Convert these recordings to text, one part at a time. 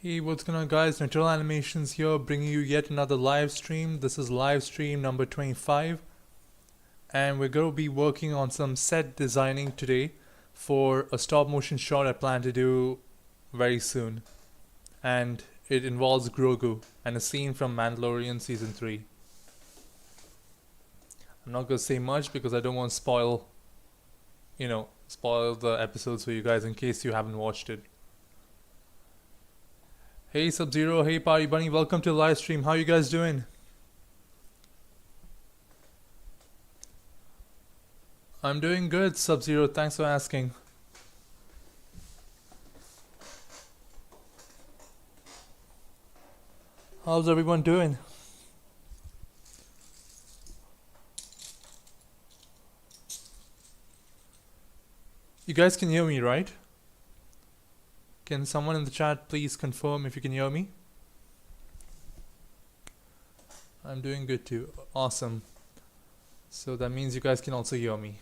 Hey, what's going on, guys? Natural Animations here, bringing you yet another live stream. This is live stream number 25, and we're going to be working on some set designing today for a stop motion shot I plan to do very soon. And it involves Grogu and a scene from Mandalorian Season 3. I'm not going to say much because I don't want to spoil the episodes for you guys in case you haven't watched it. Hey Sub-Zero, hey Party Bunny, welcome to the live stream. How you guys doing? I'm doing good, Sub-Zero, thanks for asking. How's everyone doing? You guys can hear me, right? Can someone in the chat please confirm if you can hear me? I'm doing good too. Awesome. So that means you guys can also hear me.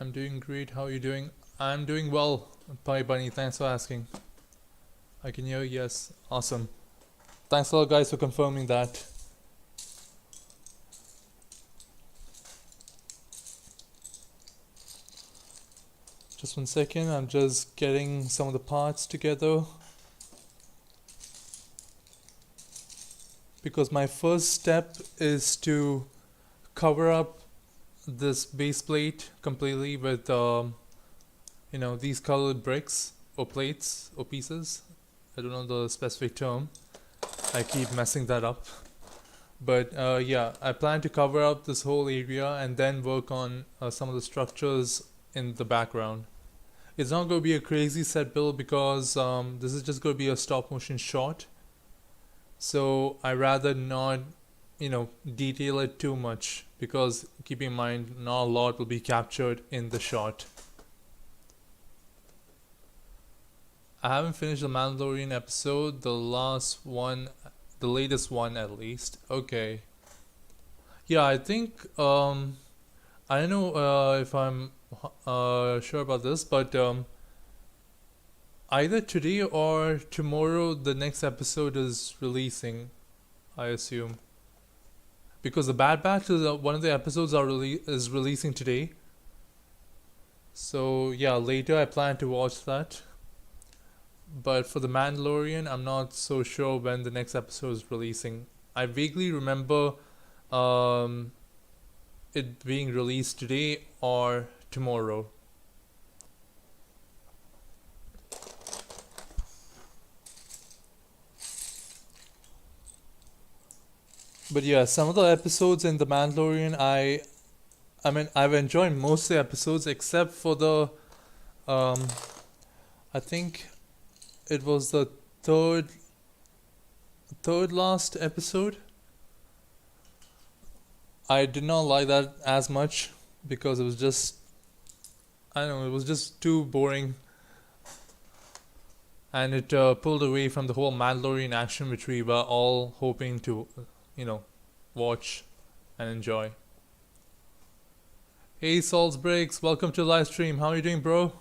I'm doing great. How are you doing? I'm doing well, Pie Bunny. Thanks for asking. I can hear you, yes. Awesome. Thanks a lot, guys, for confirming that. Just 1 second. I'm just getting some of the parts together. Because my first step is to cover up this base plate completely with these colored bricks or plates or pieces. I don't know the specific term. I keep messing that up. But yeah, I plan to cover up this whole area and then work on some of the structures in the background. It's not going to be a crazy set build because this is just going to be a stop motion shot. So I rather not detail it too much, because keep in mind not a lot will be captured in the shot. I haven't finished the Mandalorian episode, the latest one at least. Okay. Yeah, I think I don't know if I'm sure about this, but either today or tomorrow the next episode is releasing, I assume. Because the Bad Batch is one of the episodes is releasing today. So yeah, later I plan to watch that. But for the Mandalorian, I'm not so sure when the next episode is releasing. I vaguely remember it being released today or tomorrow. But yeah, some of the episodes in The Mandalorian, I mean, I've enjoyed most of the episodes except for the, I think it was the third last episode. I did not like that as much because it was just, I don't know, it was just too boring. And it pulled away from the whole Mandalorian action which we were all hoping to watch and enjoy. Hey Salts Breaks, welcome to the live stream. How are you doing, bro?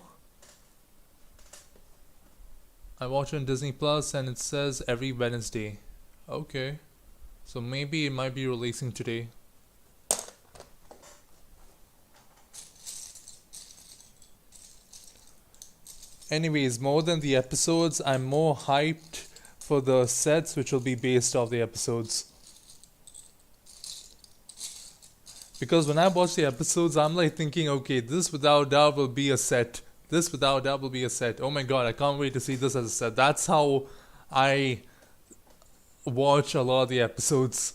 I watch on Disney Plus and it says every Wednesday. Okay, so maybe it might be releasing today. Anyways, more than the episodes, I'm more hyped for the sets which will be based off the episodes. Because when I watch the episodes, I'm like thinking, okay, this without doubt will be a set. This without doubt will be a set. Oh my god, I can't wait to see this as a set. That's how I watch a lot of the episodes.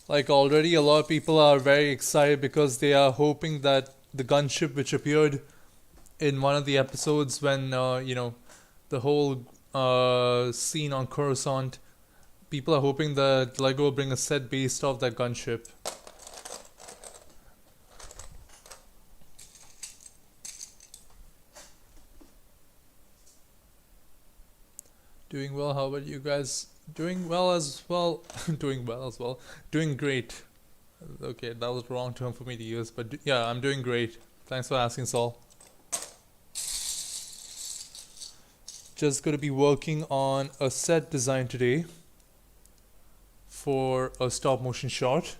Like already a lot of people are very excited because they are hoping that the gunship which appeared in one of the episodes when the whole scene on Coruscant, People are hoping that Lego will bring a set based off that gunship. Doing well. How about you guys? Doing well as well. Doing well as well. Doing great. Okay, that was the wrong term for me to use, but yeah, I'm doing great. Thanks for asking, Saul. Just going to be working on a set design today for a stop motion shot.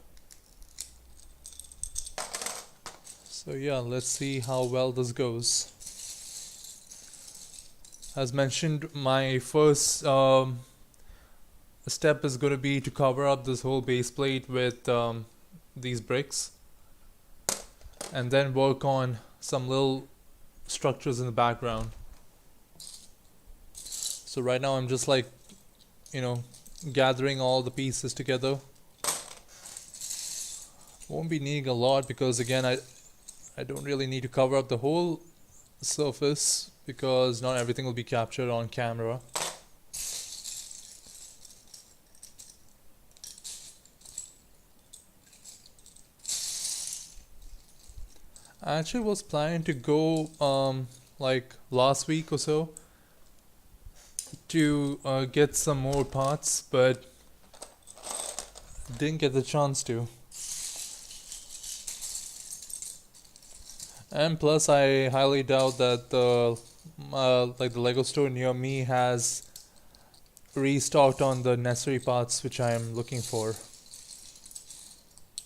So yeah, let's see how well this goes. As mentioned, my first step is going to be to cover up this whole base plate with these bricks, and then work on some little structures in the background. So right now I'm just like, gathering all the pieces together. Won't be needing a lot because again I don't really need to cover up the whole surface because not everything will be captured on camera. I actually was planning to go like last week or so to get some more parts, but didn't get the chance to. And plus, I highly doubt that the Lego store near me has restocked on the necessary parts which I am looking for.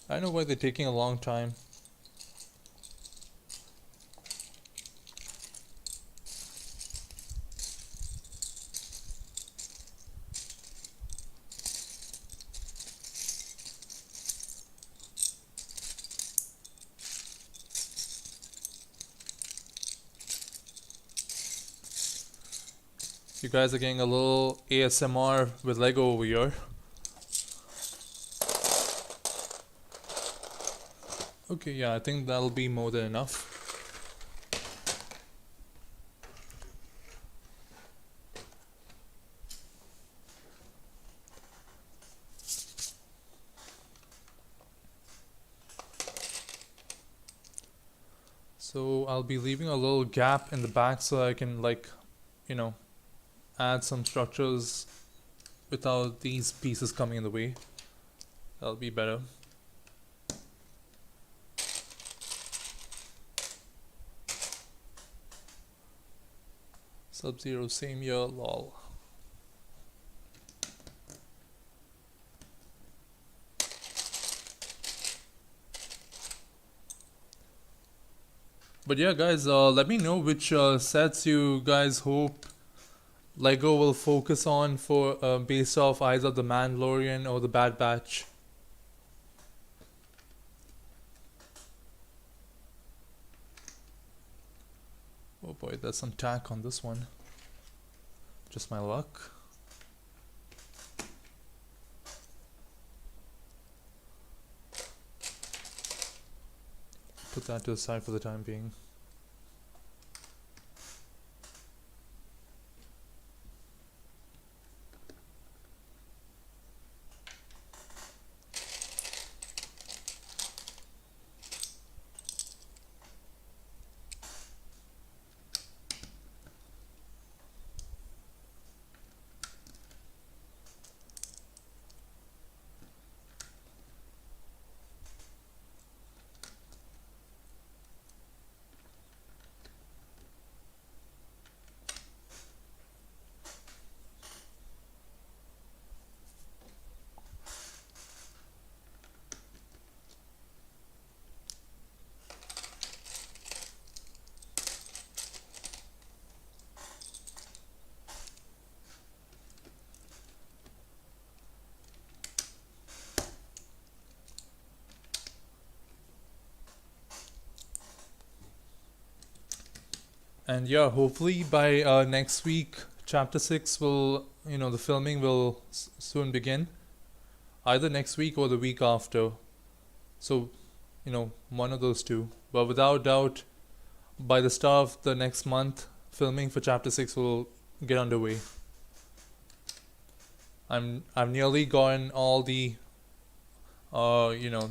I know why they're taking a long time. You guys are getting a little ASMR with Lego over here. Okay, yeah, I think that'll be more than enough. So I'll be leaving a little gap in the back so I can add some structures without these pieces coming in the way. That'll be better. Sub-Zero, same year, lol. But yeah, guys, let me know which sets you guys hope Lego will focus on for based off either the Mandalorian or the Bad Batch. Oh boy, there's some tack on this one. Just my luck. Put that to the side for the time being. And yeah, hopefully by next week, chapter 6 will, the filming will soon begin. Either next week or the week after. So, one of those two. But without doubt, by the start of the next month, filming for chapter 6 will get underway. I've nearly gotten all the you know,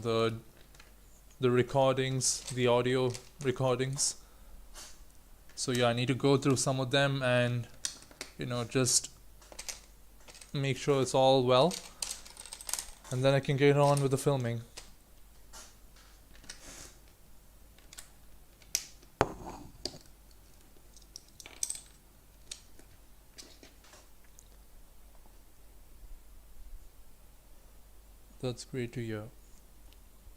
the recordings, the audio recordings. So yeah, I need to go through some of them and, you know, just make sure it's all well, and then I can get on with the filming. That's great to hear.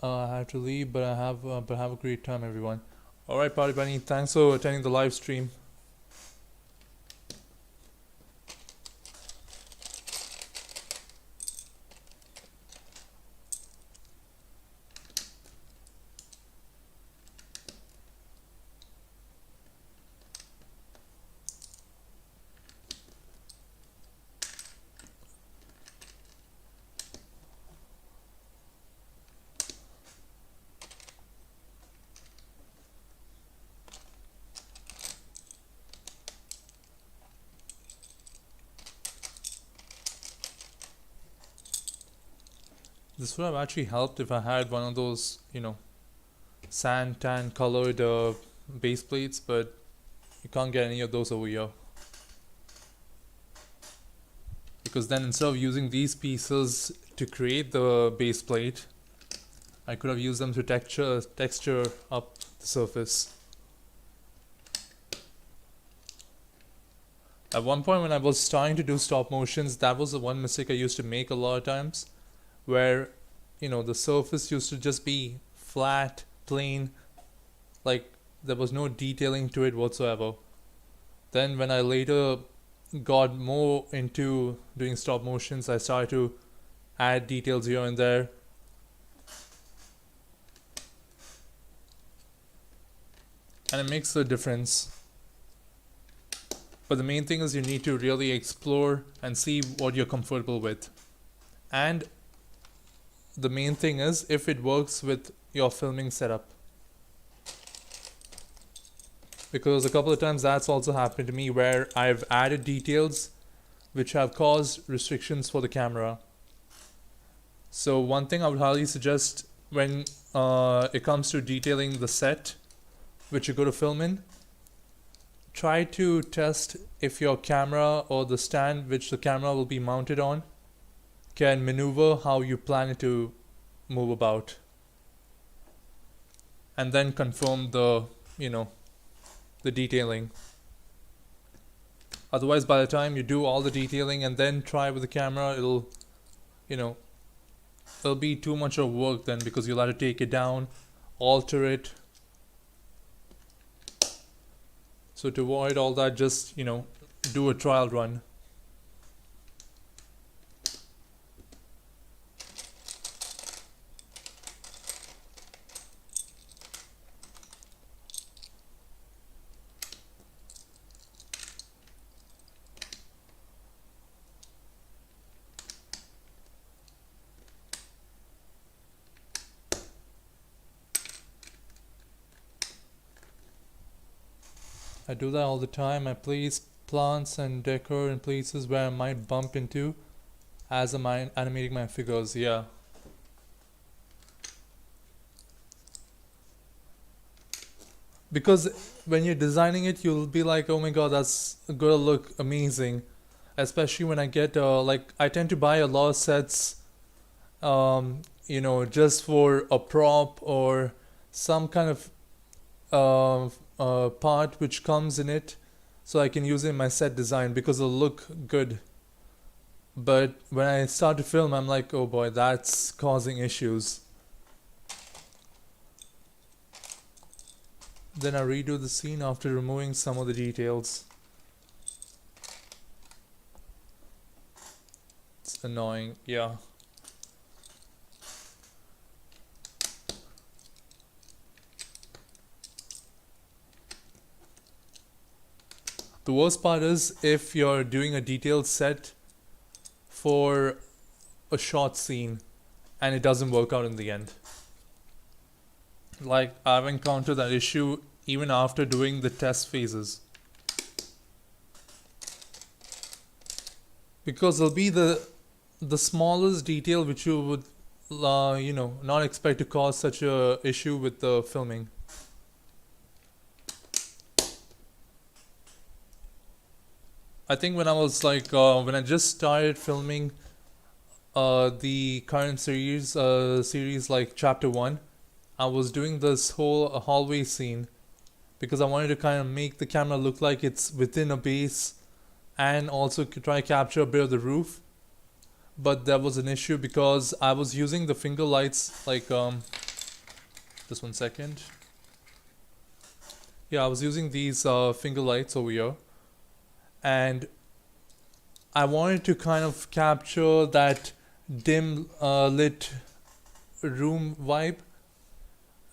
I have to leave, but have a great time, everyone. All right, Party Bunny. Thanks for attending the live stream. This would have actually helped if I had one of those, you know, sand tan colored base plates, but you can't get any of those over here. Because then instead of using these pieces to create the base plate, I could have used them to texture up the surface. At one point when I was starting to do stop motions, that was the one mistake I used to make a lot of times, where, you know, the surface used to just be flat, plain, like there was no detailing to it whatsoever. Then when I later got more into doing stop motions, I started to add details here and there. And it makes a difference. But the main thing is you need to really explore and see what you're comfortable with. And the main thing is if it works with your filming setup. Because a couple of times that's also happened to me where I've added details which have caused restrictions for the camera. So one thing I would highly suggest when it comes to detailing the set which you go to film in, try to test if your camera or the stand which the camera will be mounted on can maneuver how you plan it to move about. And then confirm the, you know, the detailing. Otherwise, by the time you do all the detailing and then try with the camera, it'll, you know, it'll be too much of work then, because you'll have to take it down, alter it. So to avoid all that, just, you know, do a trial run. I do that all the time. I place plants and decor in places where I might bump into as I'm animating my figures. Yeah. Because when you're designing it, you'll be like, oh my god, that's gonna look amazing. Especially when I get, like, I tend to buy a lot of sets, you know, just for a prop or some kind of part which comes in it, so I can use it in my set design because it'll look good. But when I start to film, I'm like, oh boy, that's causing issues. Then I redo the scene after removing some of the details. It's annoying, yeah. The worst part is if you're doing a detailed set for a short scene and it doesn't work out in the end. Like, I've encountered that issue even after doing the test phases. Because there'll be the the smallest detail which you would not expect to cause such a issue with the filming. I think when I was like when I just started filming the current series like chapter 1, I was doing this whole hallway scene because I wanted to kind of make the camera look like it's within a base and also try capture a bit of the roof. But there was an issue because I was using the finger lights like just 1 second. Yeah, I was using these finger lights over here, and I wanted to kind of capture that dim lit room vibe.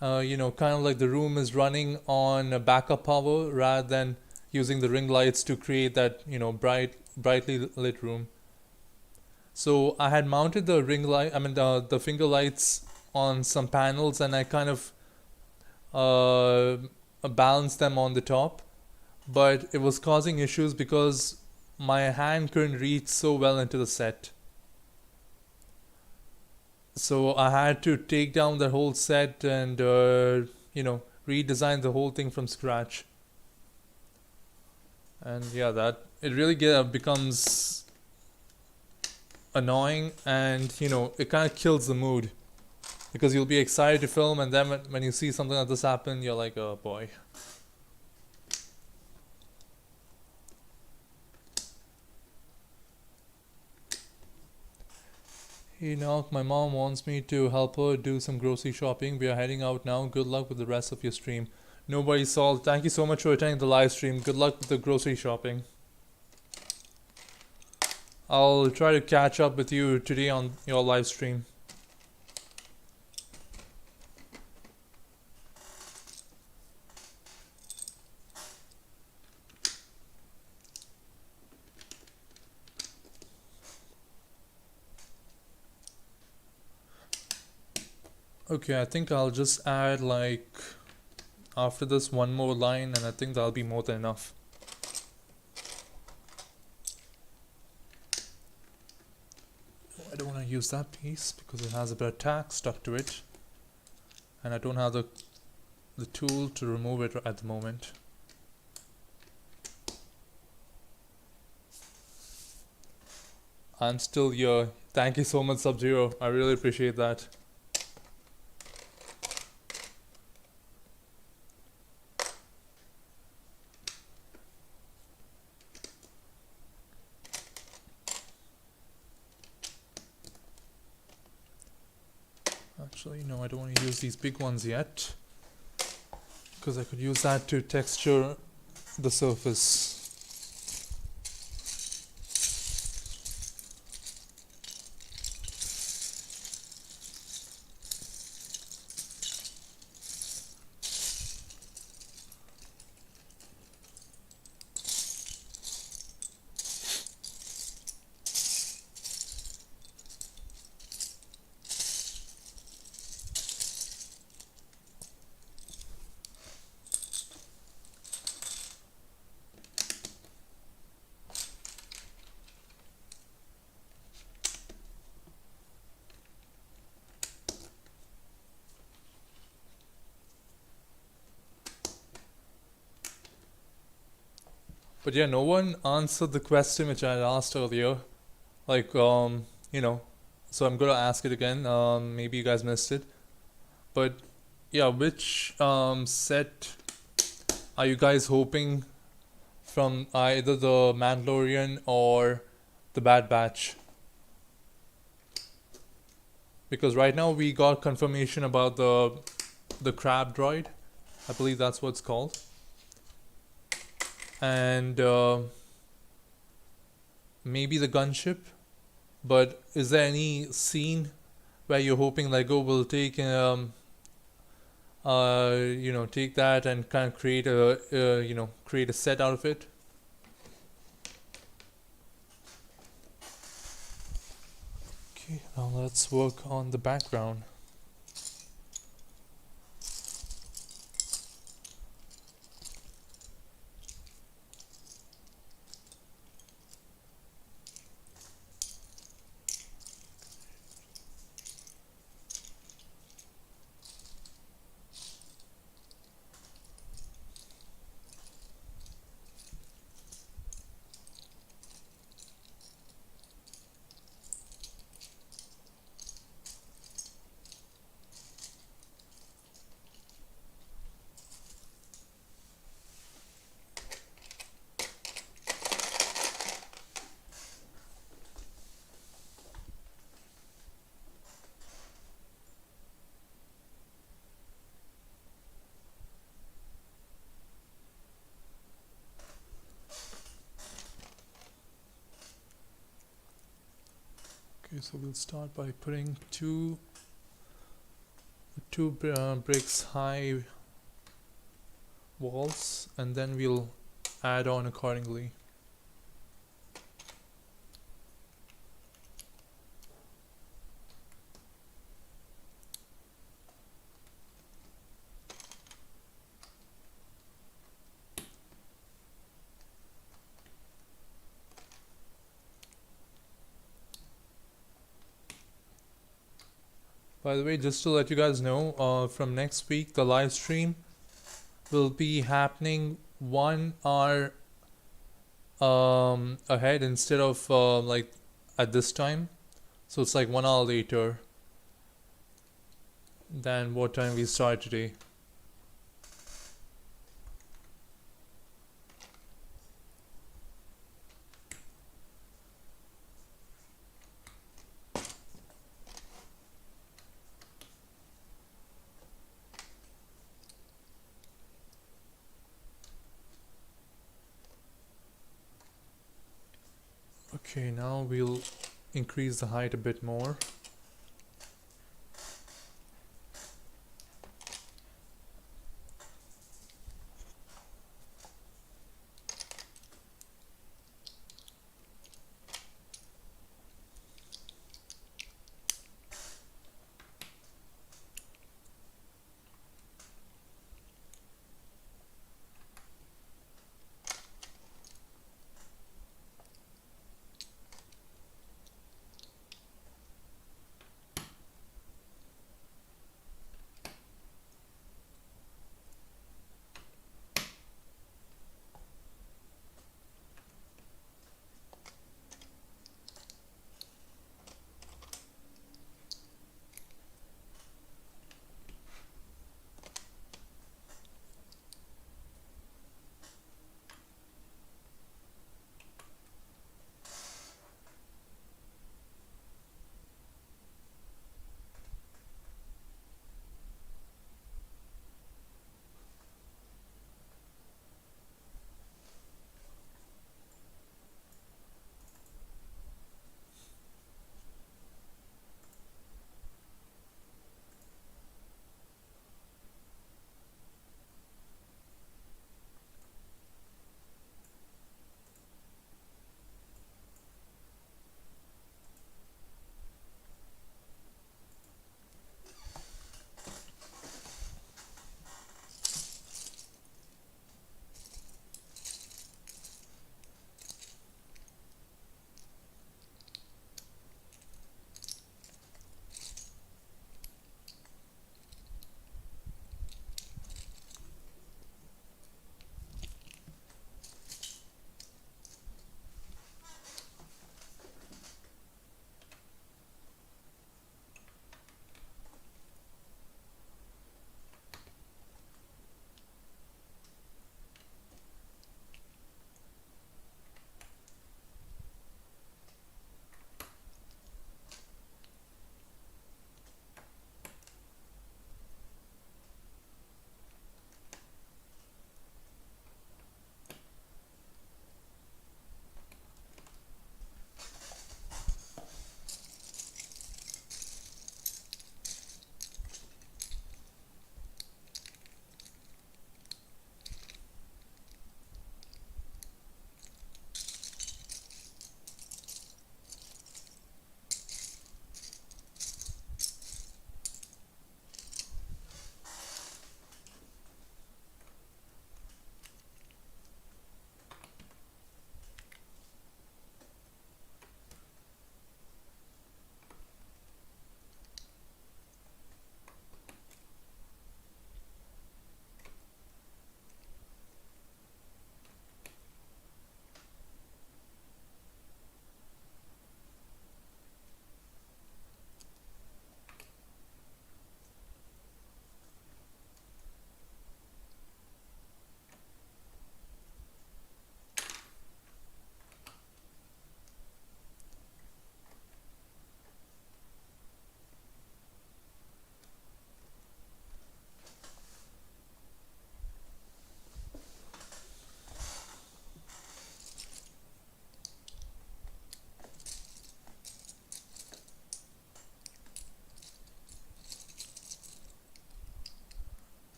Kind of like the room is running on a backup power rather than using the ring lights to create that brightly lit room. So I had mounted the ring light, I mean the finger lights on some panels, and I kind of balanced them on the top, but it was causing issues because my hand couldn't reach so well into the set. So I had to take down the whole set and redesign the whole thing from scratch. And yeah, that it really becomes annoying, and it kind of kills the mood because you'll be excited to film, and then when you see something like this happen, you're like, oh boy. Hey Knock, my mom wants me to help her do some grocery shopping. We are heading out now. Good luck with the rest of your stream. Nobody Salt, thank you so much for attending the live stream. Good luck with the grocery shopping. I'll try to catch up with you today on your live stream. Okay, I think I'll just add like after this one more line, and I think that'll be more than enough. I don't want to use that piece because it has a bit of tack stuck to it, and I don't have the tool to remove it at the moment. I'm still here. Thank you so much, Sub-Zero. I really appreciate that. Actually, no, I don't want to use these big ones yet, because I could use that to texture the surface. But yeah, no one answered the question which I had asked earlier. Like, so I'm gonna ask it again. Maybe you guys missed it. But yeah, which set are you guys hoping from either the Mandalorian or the Bad Batch? Because right now we got confirmation about the crab droid. I believe that's what it's called. And maybe the gunship. But is there any scene where you're hoping Lego will take take that and kind of create a set out of it? Okay, now let's work on the background. Okay, so we'll start by putting two bricks high walls, and then we'll add on accordingly. By the way, just to let you guys know, from next week, the live stream will be happening 1 hour ahead instead of like at this time. So it's like 1 hour later than what time we started today. Okay, now we'll increase the height a bit more.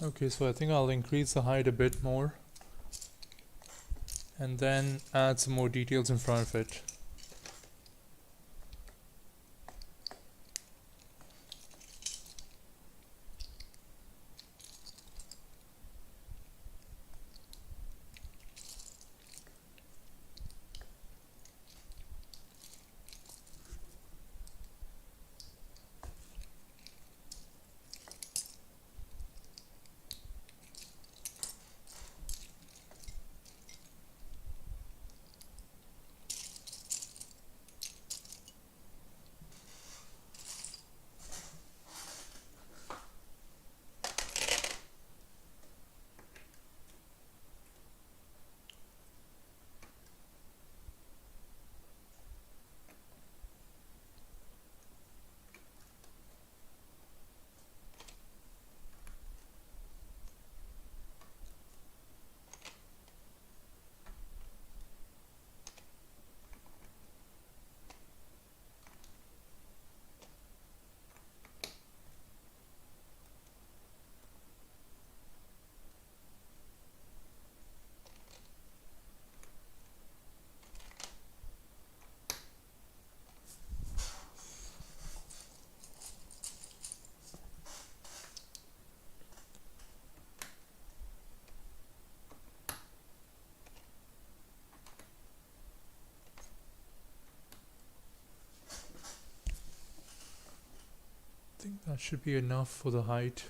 Okay, so I think I'll increase the height a bit more and then add some more details in front of it. I think that should be enough for the height.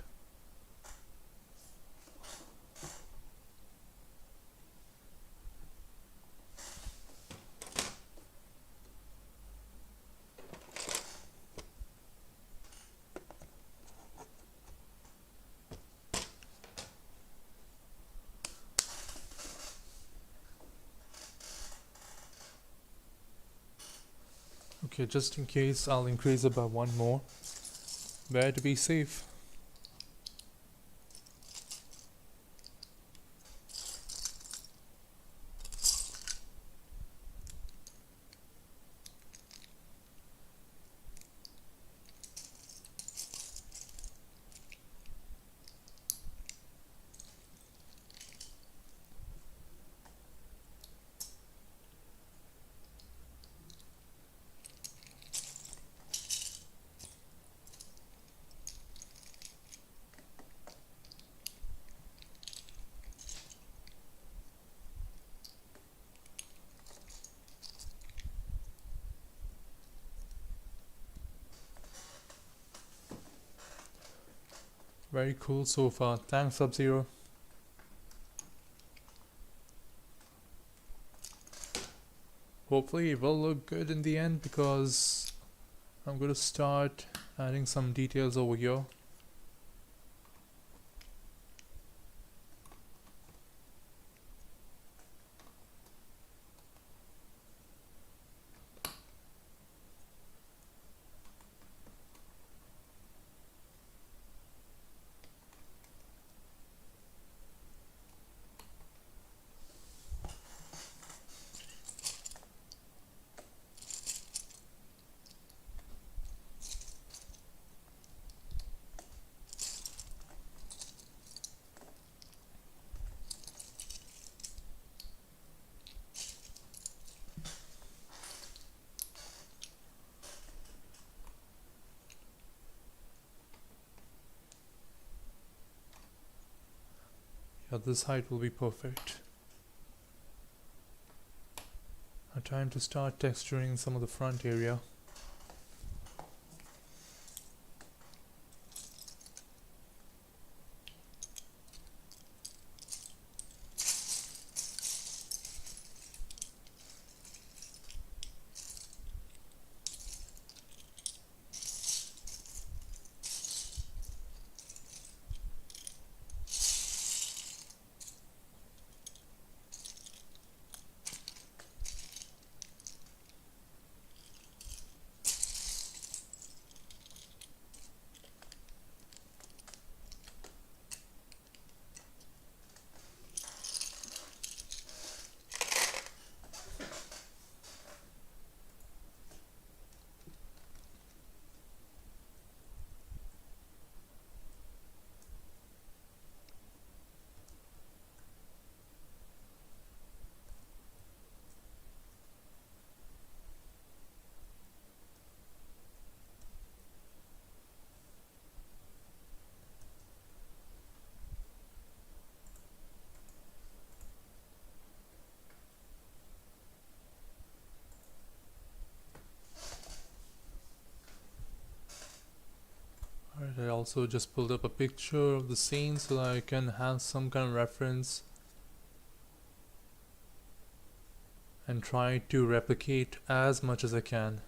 Okay, just in case, I'll increase it by one more. Better to be safe. Very cool so far. Thanks, Sub-Zero. Hopefully it will look good in the end because I'm going to start adding some details over here. Yeah, this height will be perfect. Now time to start texturing some of the front area. also just pulled up a picture of the scene so that I can have some kind of reference and try to replicate as much as I can.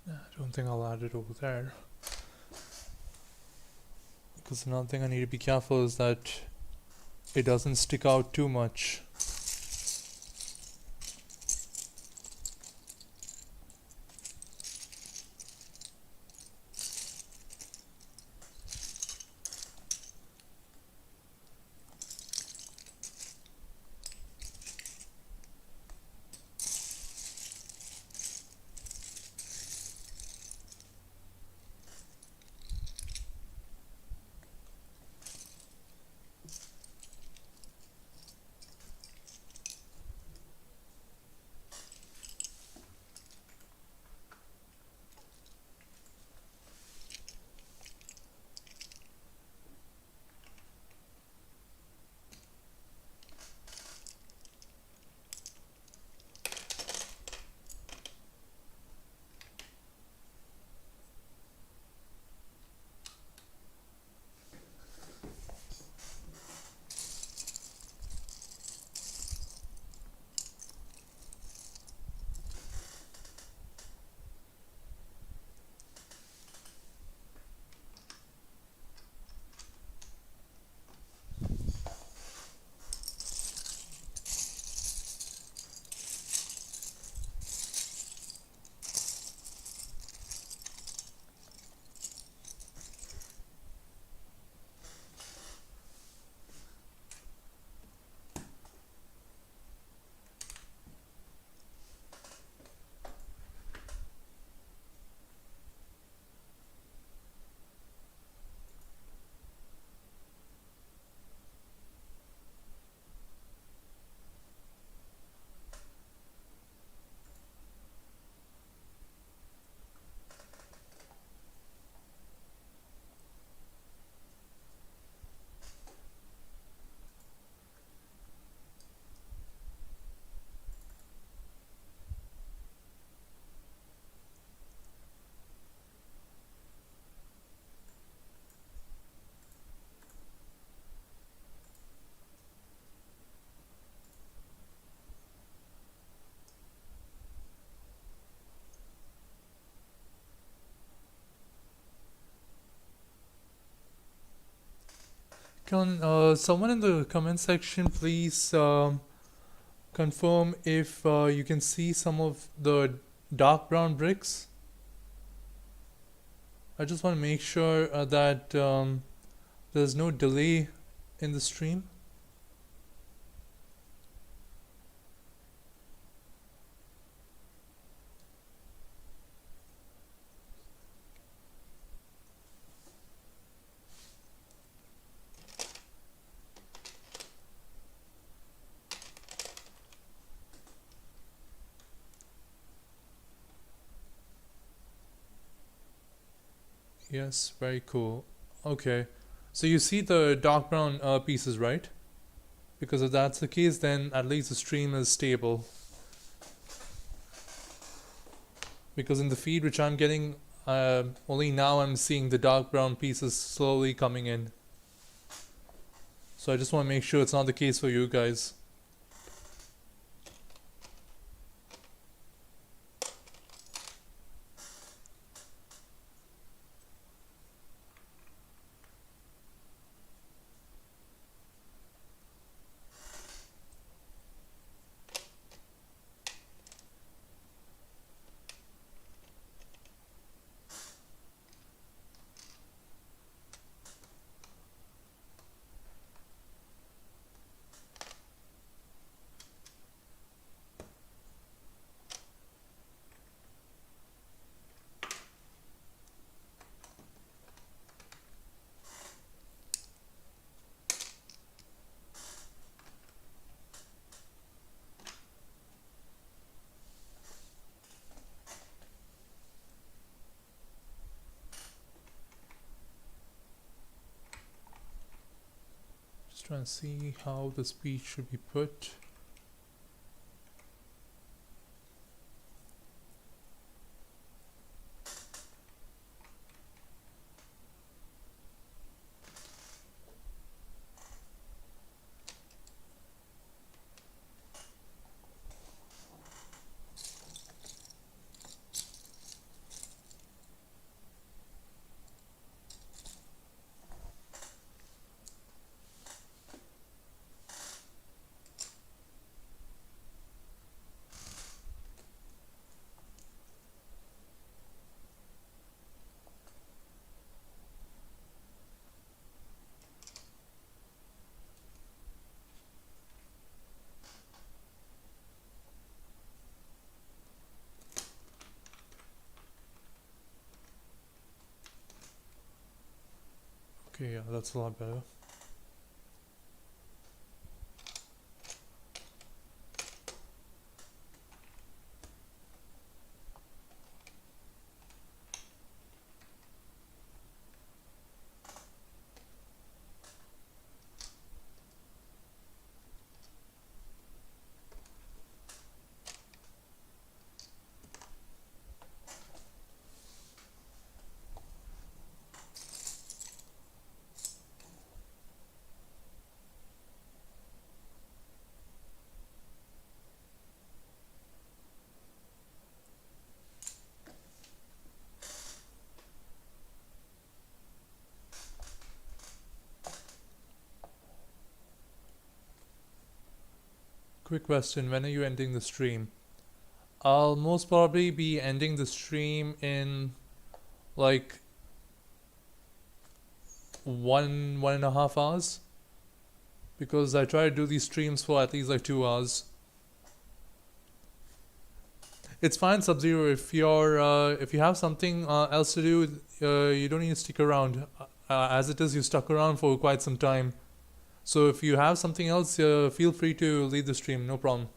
I don't think I'll add it over there, because another thing I need to be careful is that it doesn't stick out too much. Can someone in the comment section please confirm if you can see some of the dark brown bricks? I just want to make sure that there's no delay in the stream. Yes, very cool. Okay, so you see the dark brown pieces, right? because if that's the case, then at least the stream is stable. Because in the feed which I'm getting, only now I'm seeing the dark brown pieces slowly coming in. So I just want to make sure it's not the case for you guys. Just trying to see how the speech should be put. Okay, yeah, that's a lot better. Quick question, when are you ending the stream? I'll most probably be ending the stream in like 1.5 hours, because I try to do these streams for at least like 2 hours. It's fine, Sub-Zero, if you have something else to do, you don't need to stick around. As it is, you stuck around for quite some time. So if you have something else, feel free to leave the stream, no problem.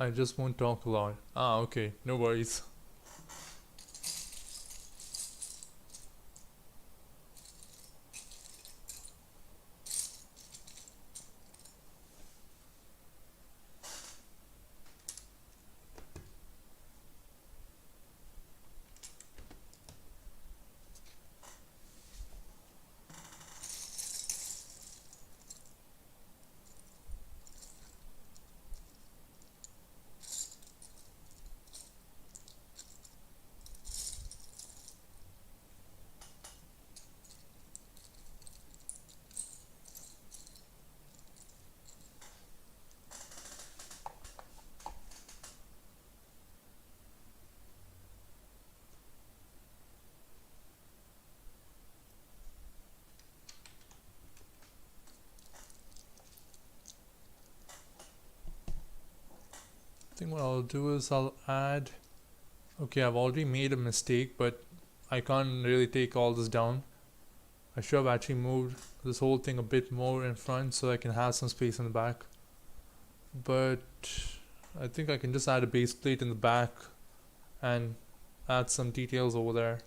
I just won't talk a lot. Ah, okay, no worries. think what I'll do is I'll add. Okay, I've already made a mistake, but I can't really take all this down. I should have actually moved this whole thing a bit more in front so I can have some space in the back. But I think I can just add a base plate in the back and add some details over there.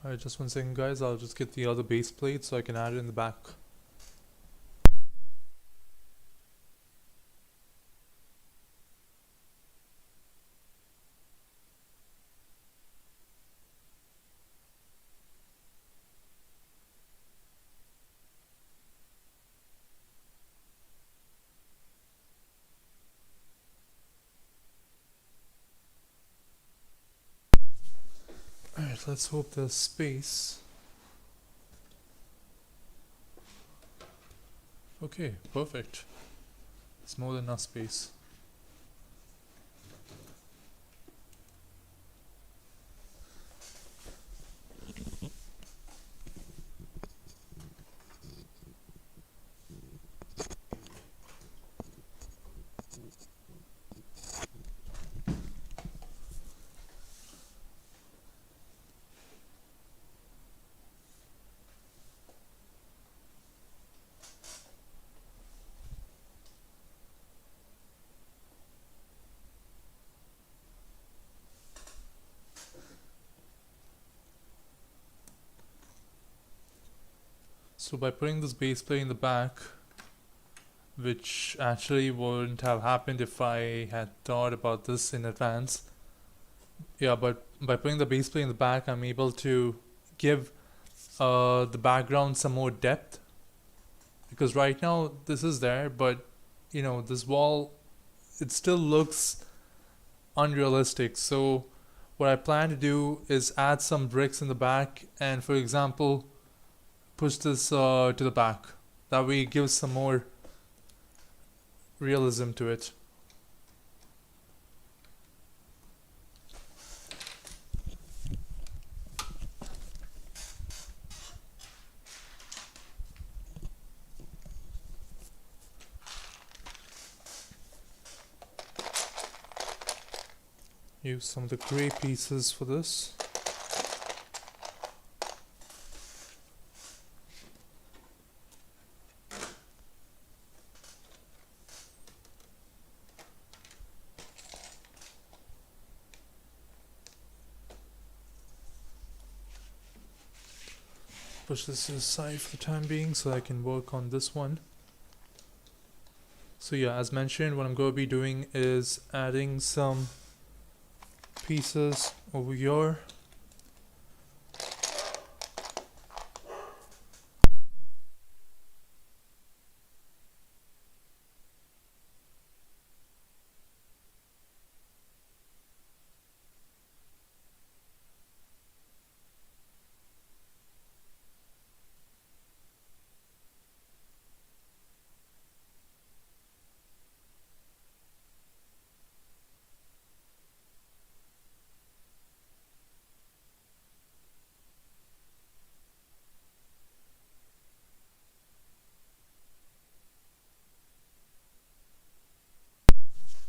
Alright, just one second guys, I'll just get the other base plate so I can add it in the back. Alright, let's hope there's space. Okay, perfect. It's more than enough space. So by putting this base plate in the back, which actually wouldn't have happened if I had thought about this in advance. Yeah, but by putting the base plate in the back, I'm able to give the background some more depth. Because right now this is there, but you know, this wall, it still looks unrealistic. So what I plan to do is add some bricks in the back and, for example, push this to the back. That way it gives some more realism to it. use some of the gray pieces for this. Push this aside for the time being so I can work on this one. So yeah, as mentioned, what I'm going to be doing is adding some pieces over here.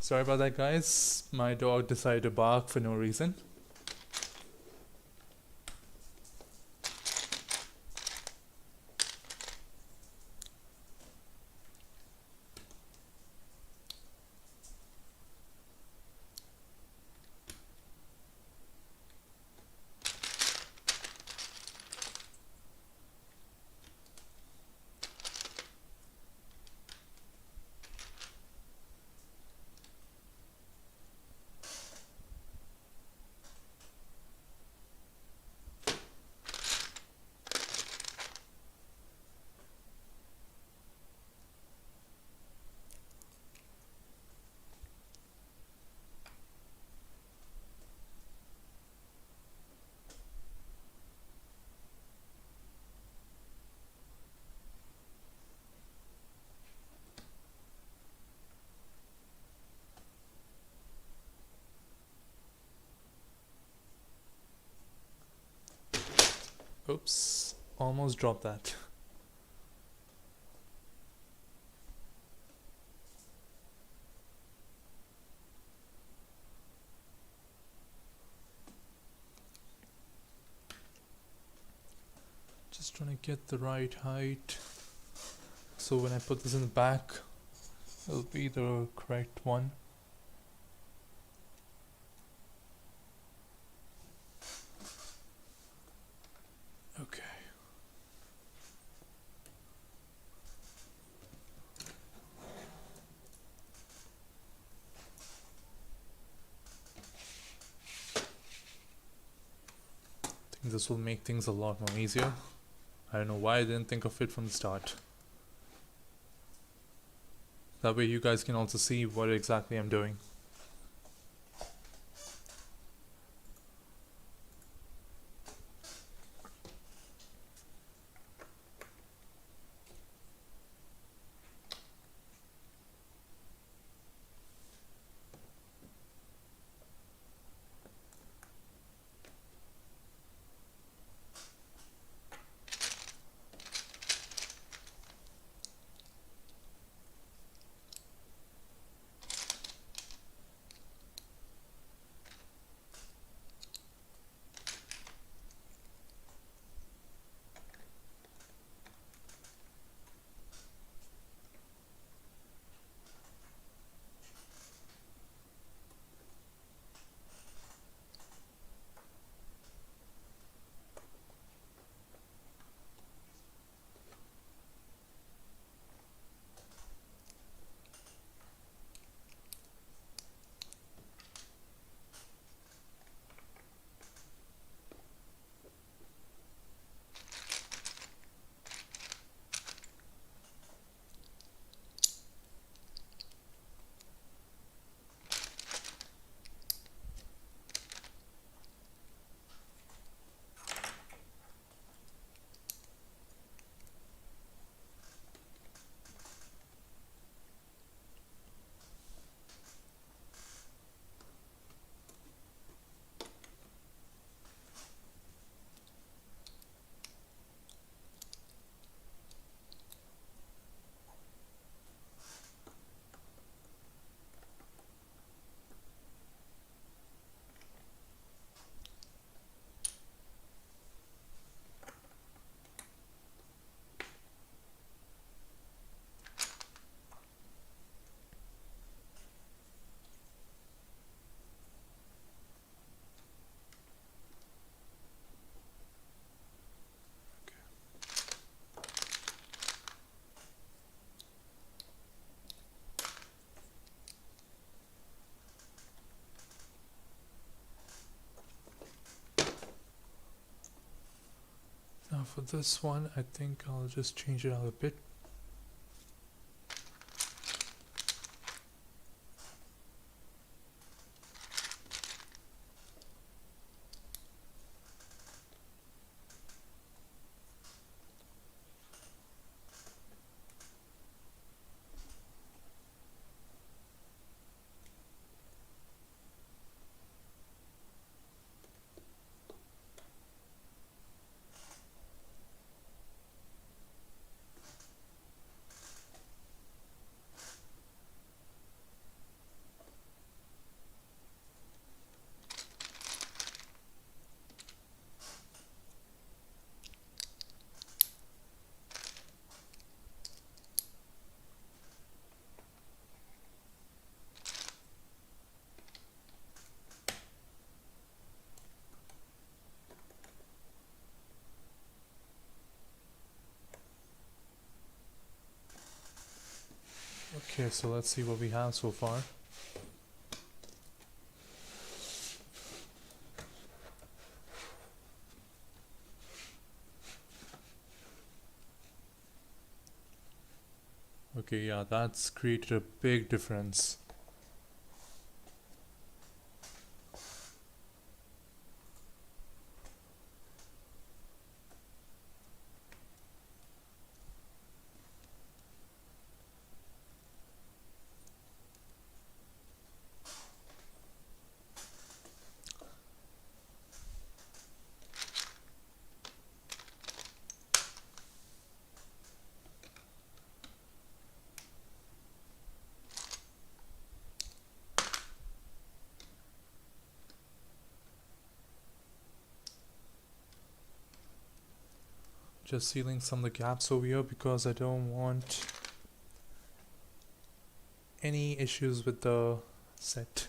Sorry about that, guys. My dog decided to bark for no reason. Oops, almost dropped that. Just trying to get the right height, so when I put this in the back, it'll be the correct one. Okay. I think this will make things a lot more easier. I don't know why I didn't think of it from the start. That way you guys can also see what exactly I'm doing. For this one, I think I'll just change it out a bit. Okay, so let's see what we have so far. Okay, yeah, that's created a big difference. Just sealing some of the gaps over here because I don't want any issues with the set.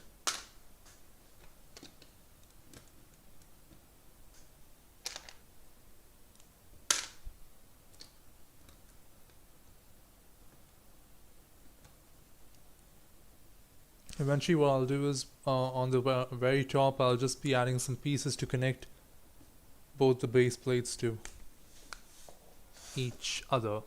Eventually what I'll do is on the very top I'll just be adding some pieces to connect both the base plates to each other.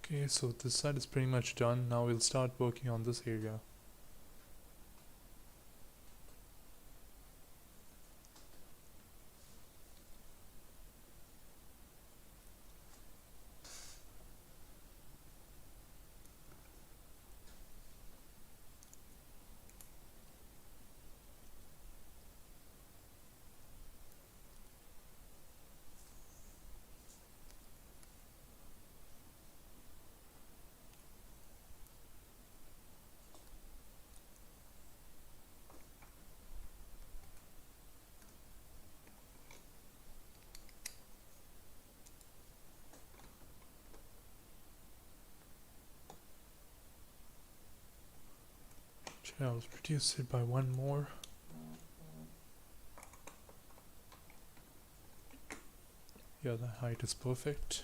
Okay, so this side is pretty much done. Now we'll start working on this area. I'll reduce it by one more. Yeah, the height is perfect.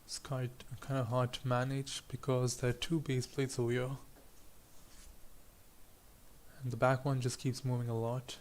It's kind of hard to manage because there are two base plates over here, and the back one just keeps moving a lot.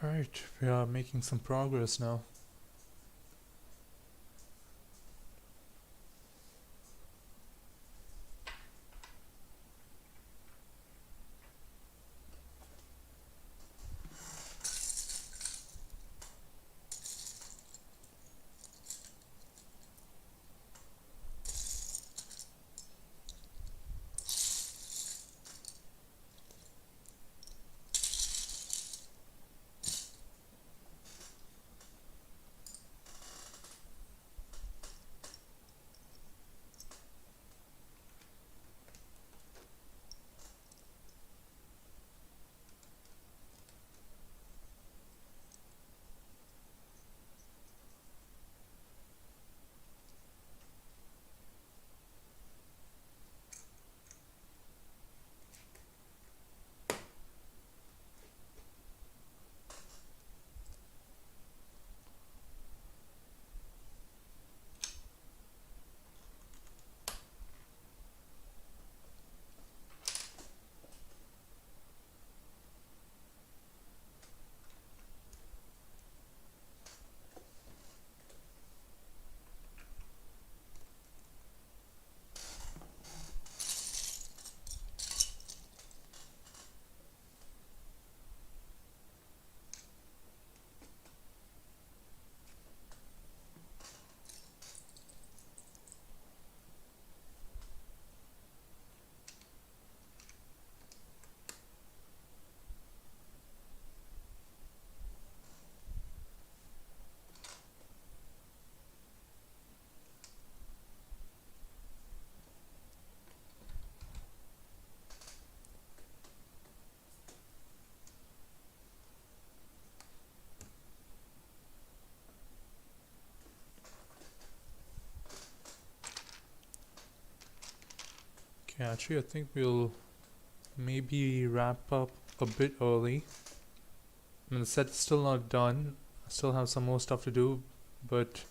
Right, we are making some progress now. Okay, actually, I think we'll maybe wrap up a bit early. I mean, the set's still not done. I still have some more stuff to do, but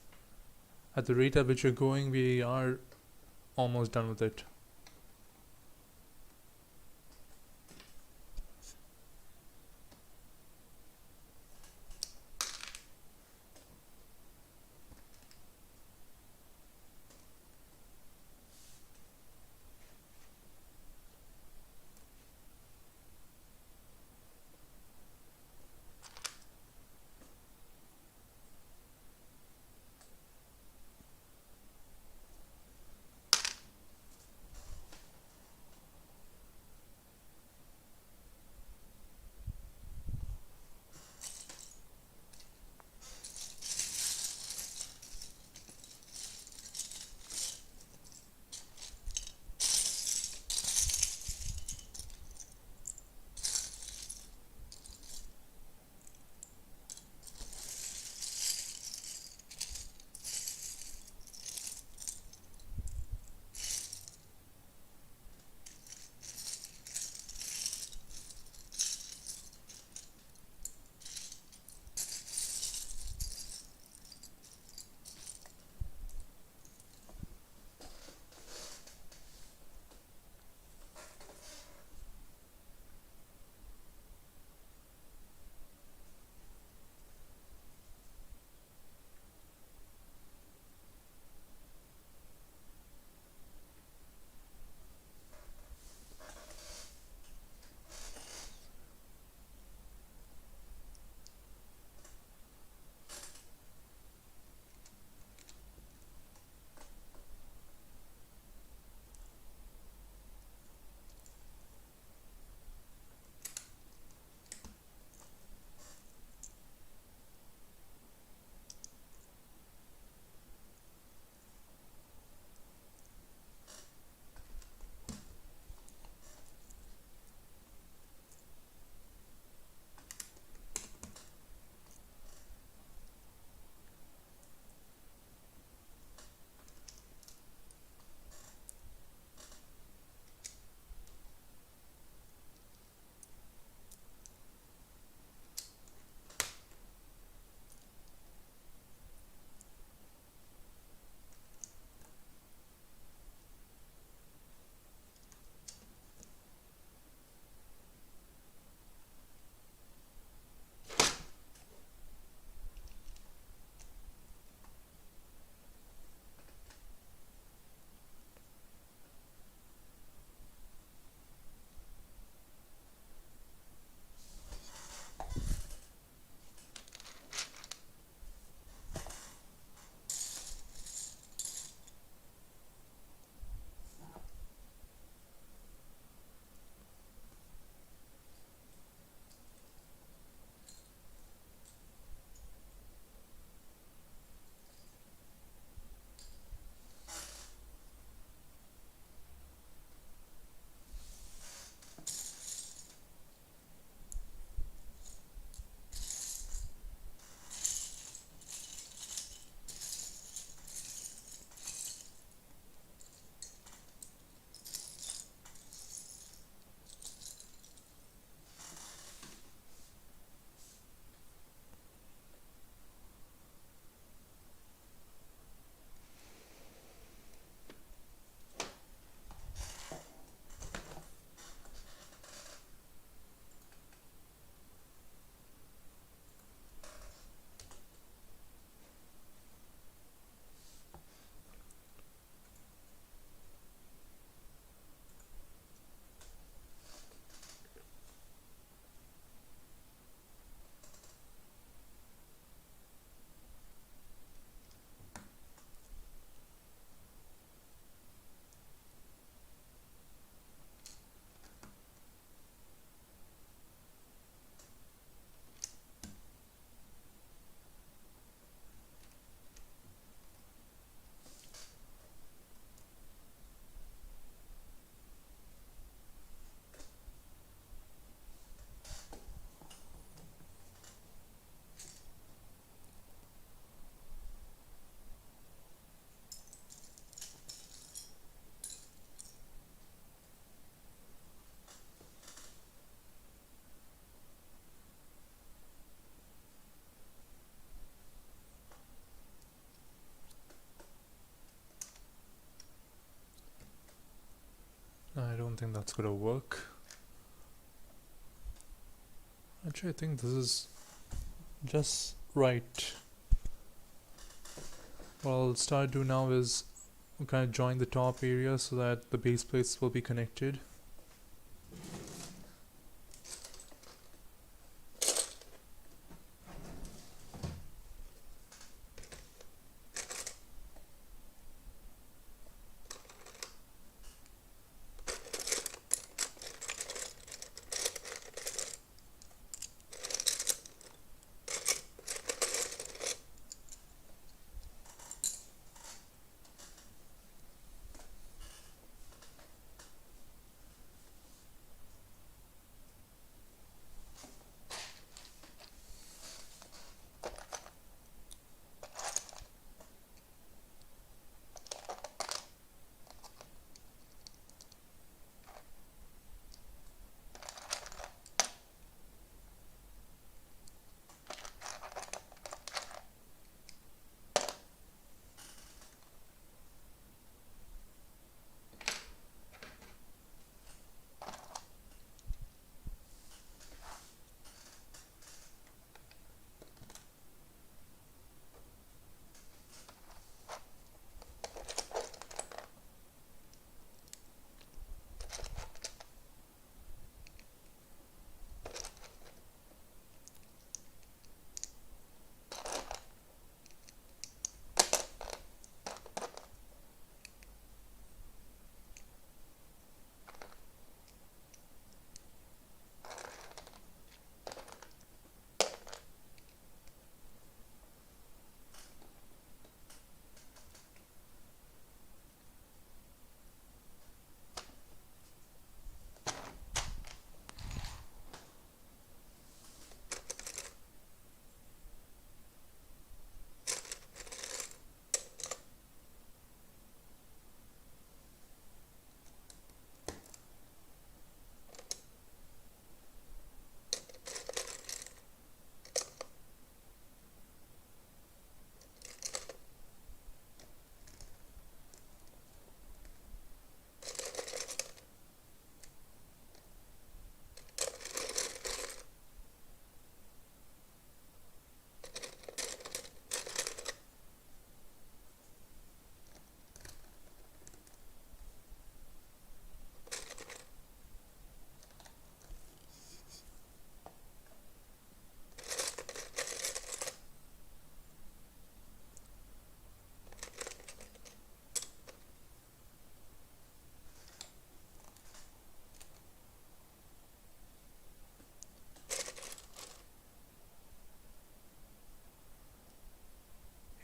at the rate at which we're going, we are almost done with it. that's gonna work. Actually, I think this is just right. What I'll start to do now is kind of join the top area so that the base plates will be connected.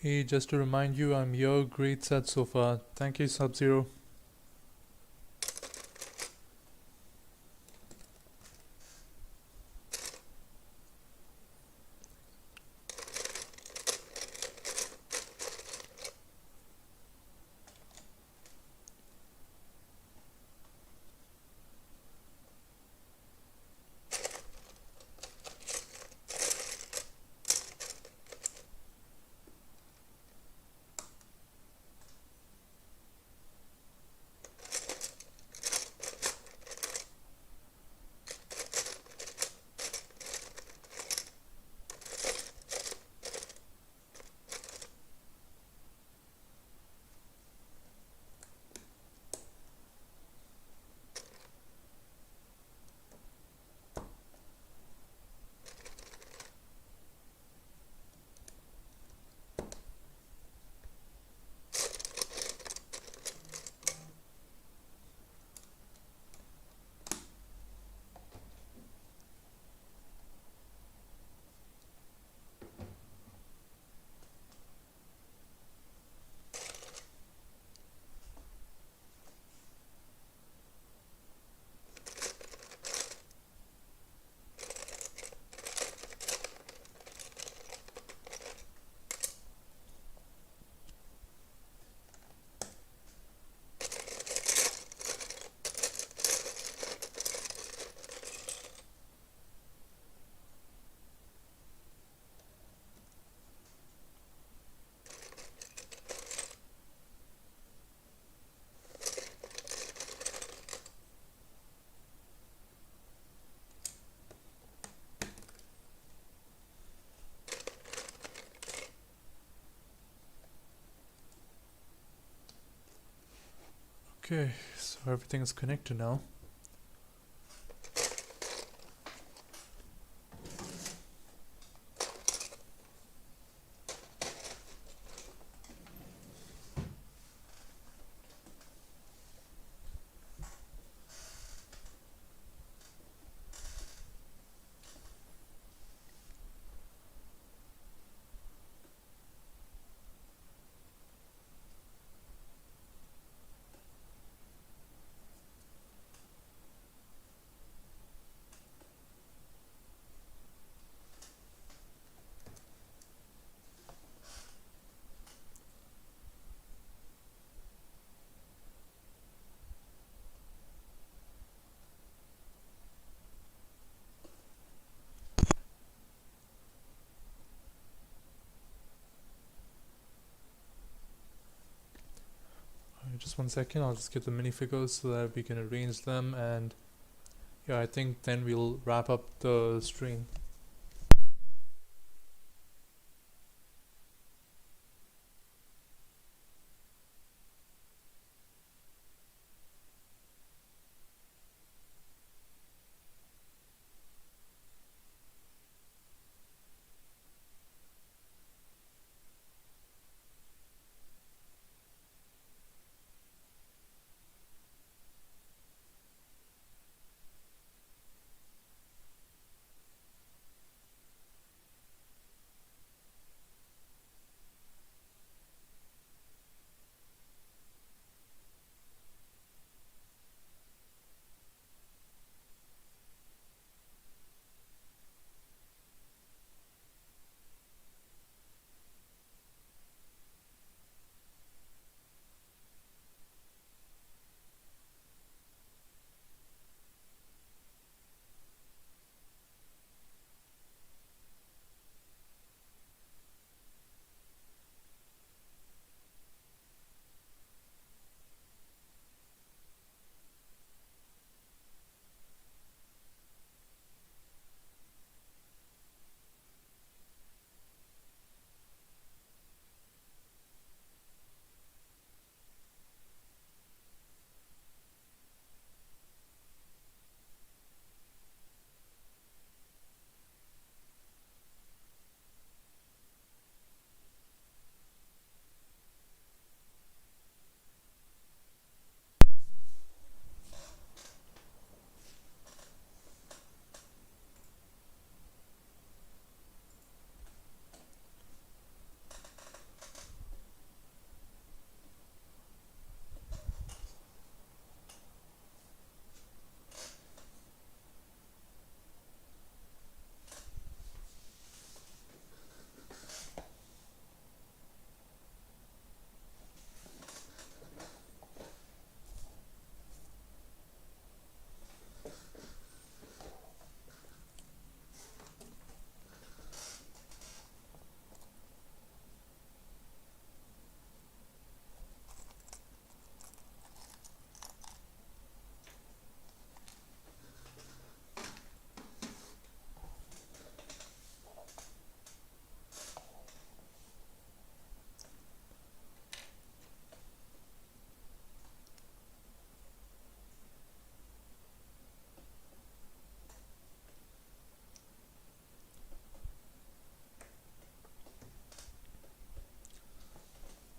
Hey, just to remind you, I'm here. Great set so far. Thank you, Sub-Zero. Okay, so everything is connected now. Just 1 second, I'll just get the minifigures so that we can arrange them, and yeah, I think then we'll wrap up the stream.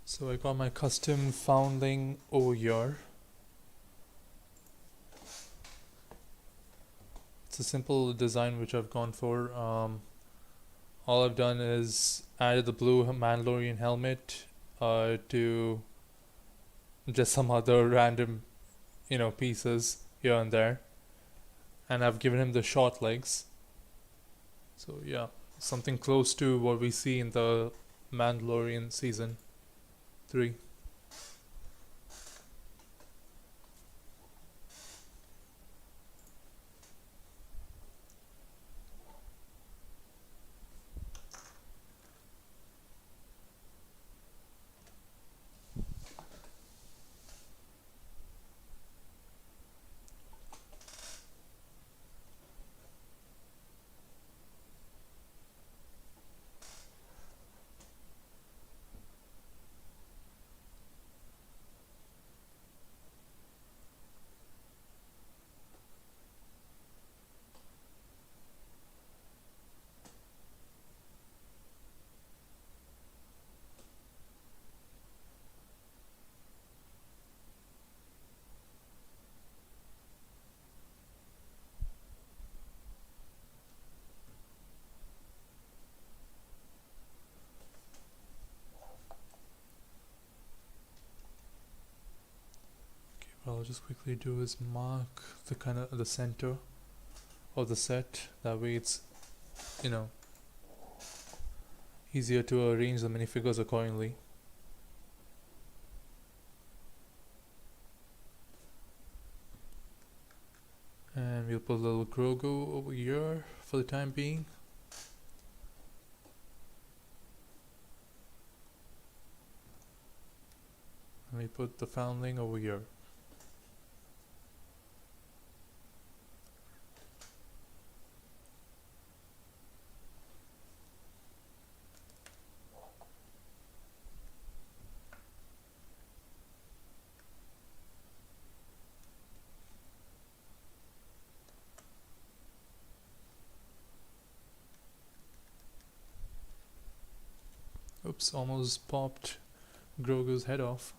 So I got my custom foundling over here. It's a simple design which I've gone for. All I've done is added the blue Mandalorian helmet to just some other random, pieces here and there, and I've given him the short legs. So yeah, something close to what we see in the Mandalorian season 3. I'll just quickly do is mark the kind of the center of the set. That way it's, you know, easier to arrange the minifigures accordingly. And we'll put a little Grogu over here for the time being. And we put the Foundling over here. Oops, almost popped Grogu's head off.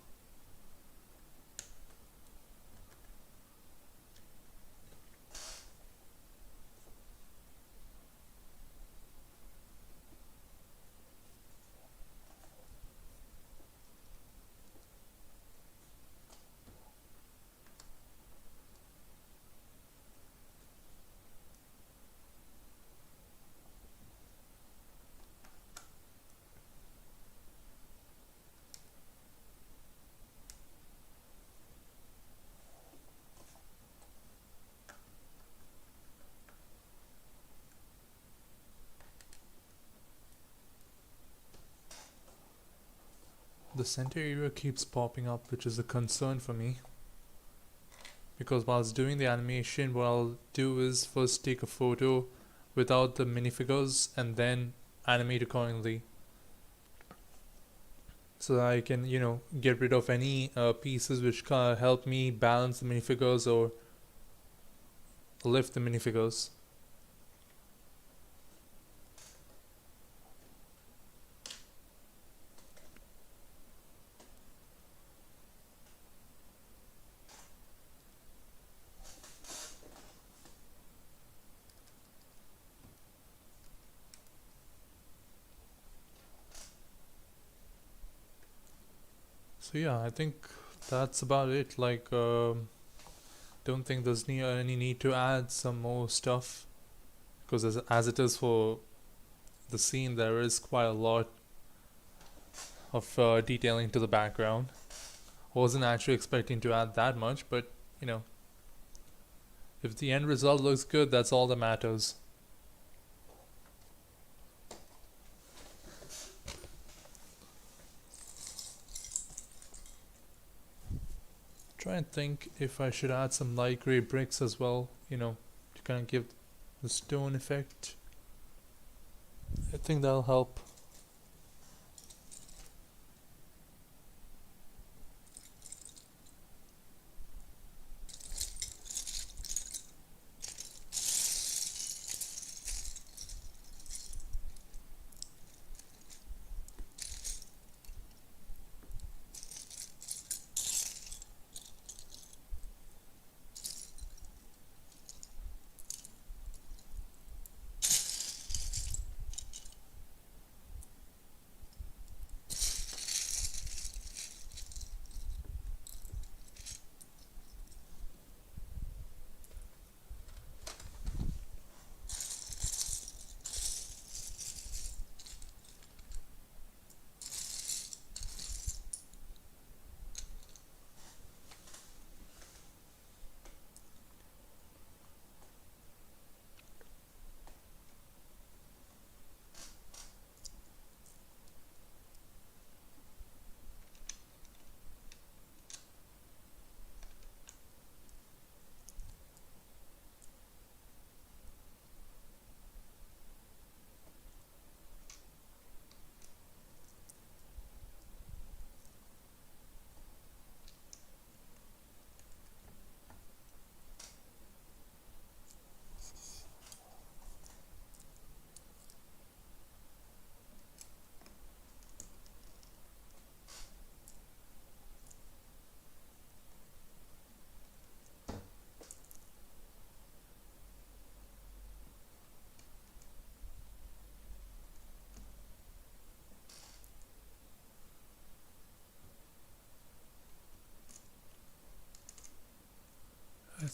The center area keeps popping up, which is a concern for me. Because whilst doing the animation, what I'll do is first take a photo without the minifigures and then animate accordingly. So that I can, you know, get rid of any pieces which help me balance the minifigures or lift the minifigures. So yeah, I think that's about it. Like, don't think there's any need to add some more stuff, because as it is for the scene, there is quite a lot of detailing to the background. Wasn't actually expecting to add that much, but you know, if the end result looks good, that's all that matters. Try and think if I should add some light gray bricks as well, you know, to kind of give the stone effect. I think that'll help.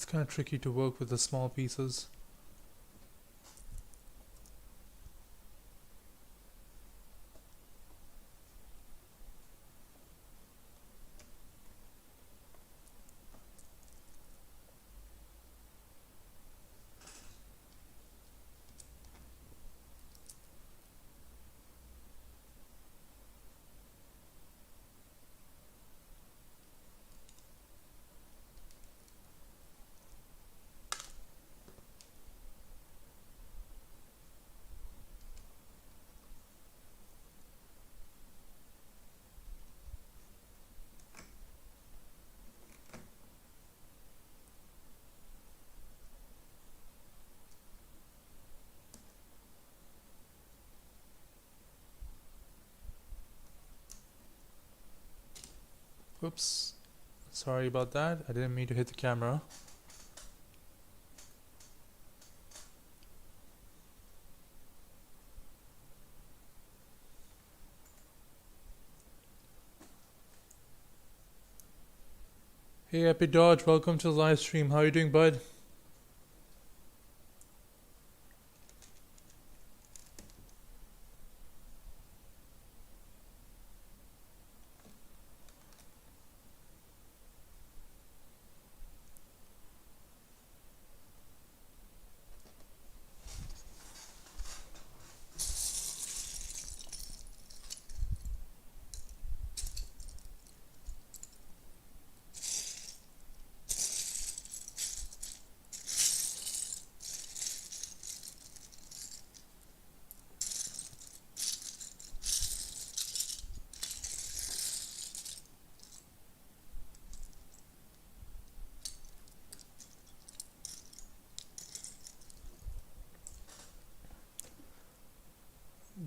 It's kind of tricky to work with the small pieces. Whoops. Sorry about that. I didn't mean to hit the camera. Hey Epi Dodge, welcome to the live stream. How are you doing, bud?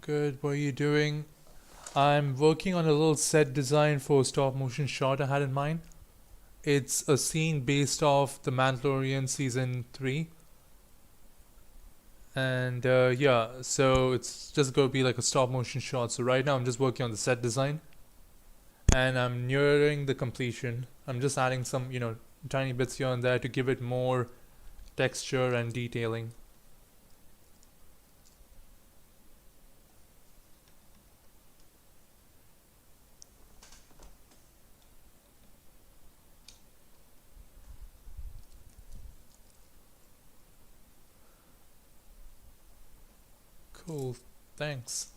Good, what are you doing? I'm working on a little set design for a stop motion shot I had in mind. It's a scene based off The Mandalorian season 3. And yeah, so it's just gonna be like a stop motion shot. So right now I'm just working on the set design and I'm nearing the completion. I'm just adding some, tiny bits here and there to give it more texture and detailing. Cool, thanks.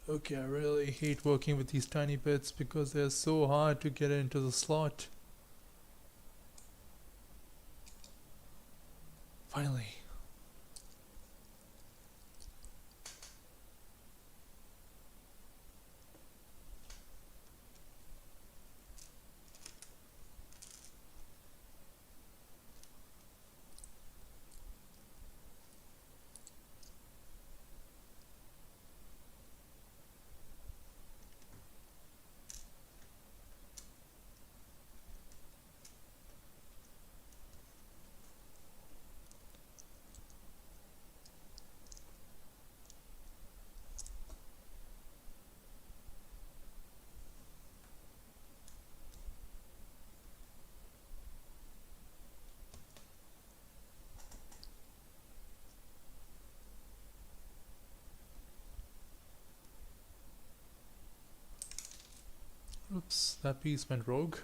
Okay, I really hate working with these tiny bits because they're so hard to get into the slot. Finally. Oops, that piece went rogue.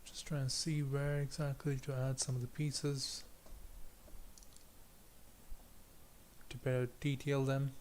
Just trying to see where exactly to add some of the pieces to better detail them.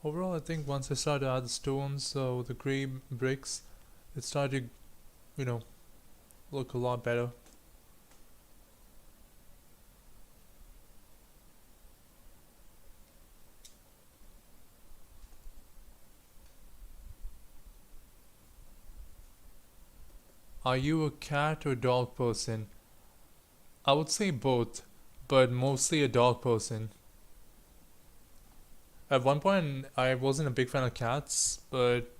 Overall, I think once I started to add the stones, the gray bricks, it started, you know, look a lot better. Are you a cat or dog person? I would say both, but mostly a dog person. At one point, I wasn't a big fan of cats, but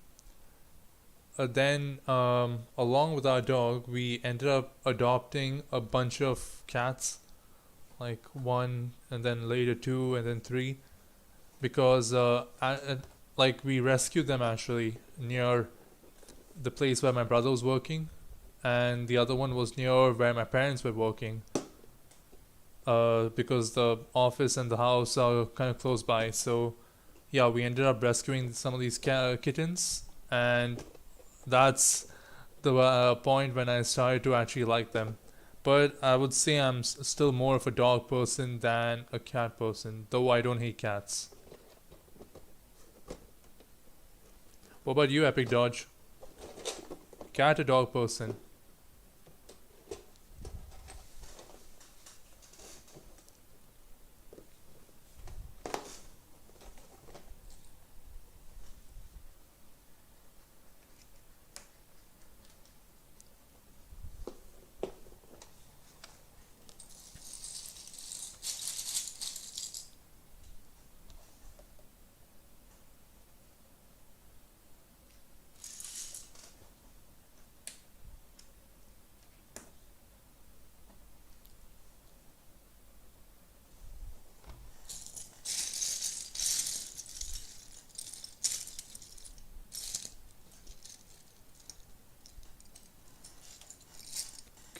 then, along with our dog, we ended up adopting a bunch of cats, like one, and then later two, and then three, because like we rescued them actually near the place where my brother was working, and the other one was near where my parents were working. Because the office and the house are kind of close by, so yeah, we ended up rescuing some of these kittens, and that's the point when I started to actually like them. But I would say I'm still more of a dog person than a cat person, though I don't hate cats. What about you, Epic Dodge? Cat or dog person?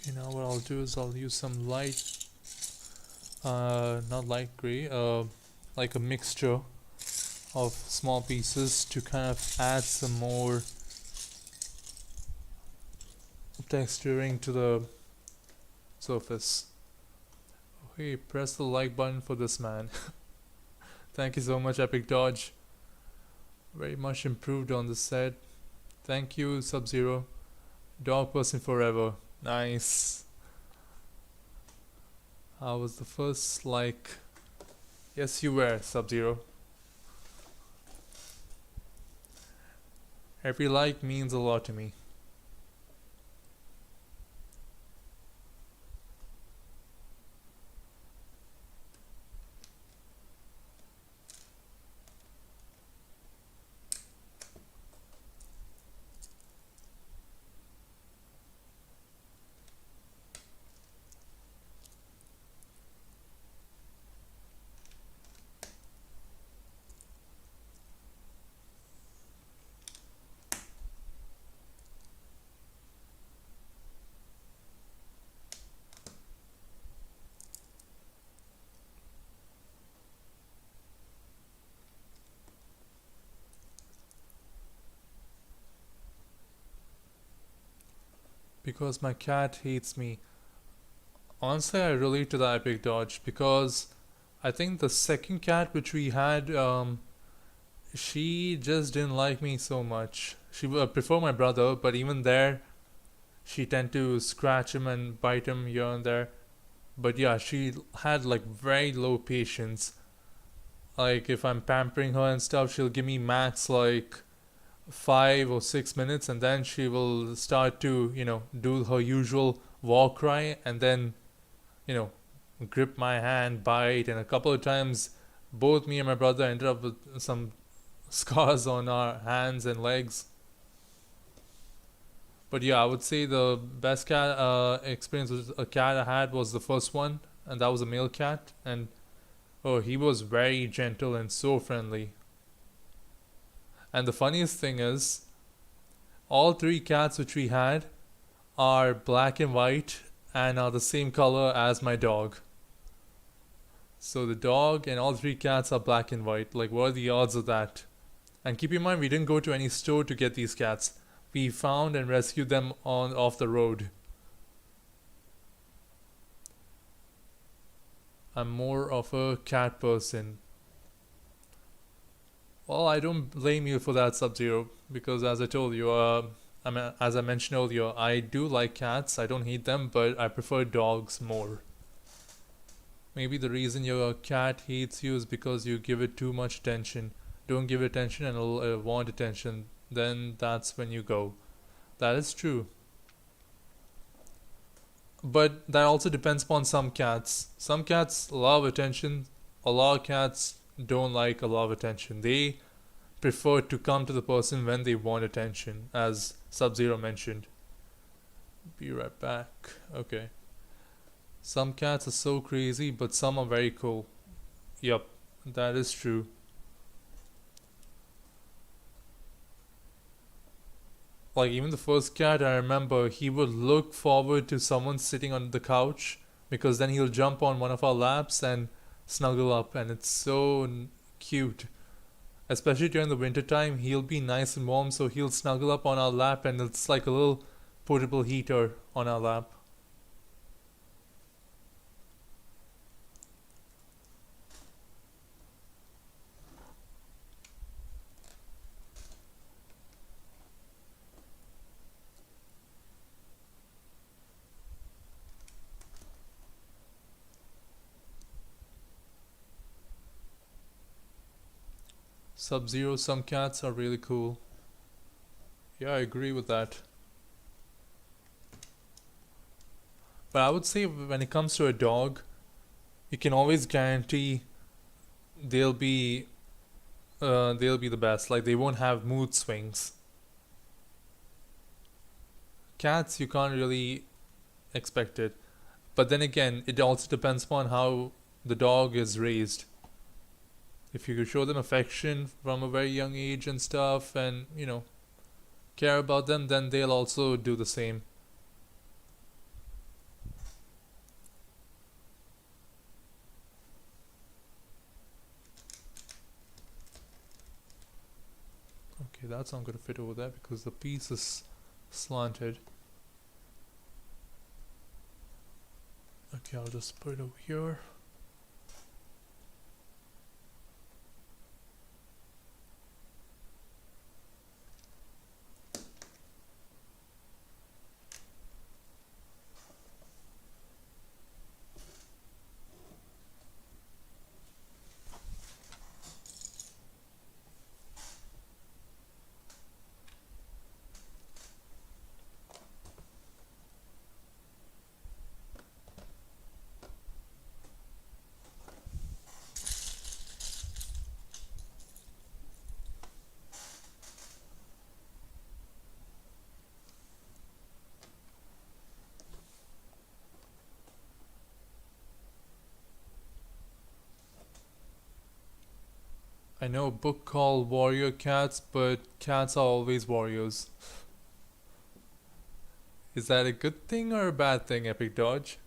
Okay, now what I'll do is I'll use some light, not light gray, like a mixture of small pieces to kind of add some more texturing to the surface. Hey, press the like button for this man. Thank you so much, Epic Dodge. Very much improved on the set. Thank you, Sub-Zero. Dog person forever. Nice. I was the first like. Yes, you were, Sub-Zero. Every like means a lot to me. Because my cat hates me. Honestly, I relate to the Epic Dodge because I think the second cat which we had, she just didn't like me so much. She would prefer my brother, but even there, she tend to scratch him and bite him here and there. But yeah, she had like very low patience. Like if I'm pampering her and stuff, she'll give me max like 5 or 6 minutes, and then she will start to do her usual war cry, and then you know grip my hand, bite, and a couple of times both me and my brother ended up with some scars on our hands and legs. But yeah, I would say the best cat experience with a cat I had was the first one, and that was a male cat, and oh, he was very gentle and so friendly. And the funniest thing is, all three cats which we had are black and white and are the same color as my dog. So the dog and all three cats are black and white. Like, what are the odds of that? And keep in mind, we didn't go to any store to get these cats. We found and rescued them on off the road. I'm more of a cat person. Well, I don't blame you for that, Sub-Zero, because as I told you, I mean, as I mentioned earlier, I do like cats. I don't hate them, but I prefer dogs more. Maybe the reason your cat hates you is because you give it too much attention. Don't give it attention and it'll want attention. Then that's when you go. That is true. But that also depends upon some cats. Some cats love attention. A lot of cats don't like a lot of attention. They prefer to come to the person when they want attention, as Sub Zero mentioned. Be right back. Okay. Some cats are so crazy, but some are very cool. Yup, that is true. Like, even the first cat, I remember he would look forward to someone sitting on the couch because then he'll jump on one of our laps and snuggle up, and it's so cute. Especially during the winter time, he'll be nice and warm, so he'll snuggle up on our lap, and it's like a little portable heater on our lap. Sub Zero, some cats are really cool. Yeah, I agree with that. But I would say when it comes to a dog, you can always guarantee they'll be they'll be the best. Like, they won't have mood swings. Cats, you can't really expect it. But then again, it also depends upon how the dog is raised. If you could show them affection from a very young age and stuff, and care about them, then they'll also do the same. Okay, that's not going to fit over there because the piece is slanted. Okay, I'll just put it over here. I know a book called Warrior Cats, but cats are always warriors. Is that a good thing or a bad thing, Epic Dodge?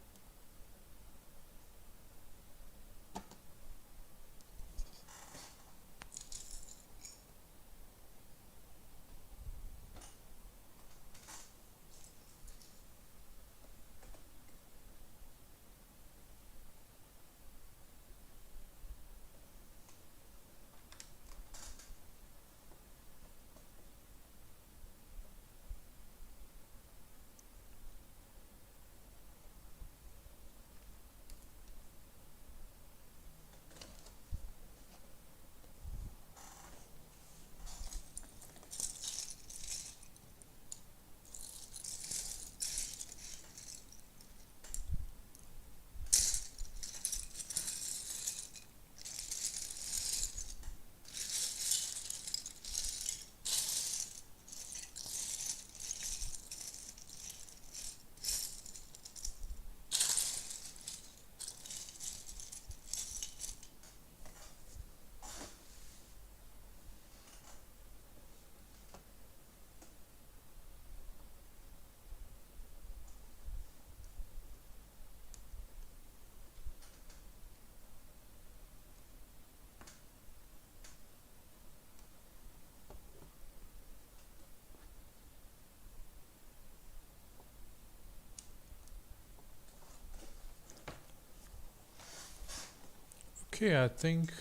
Okay, I think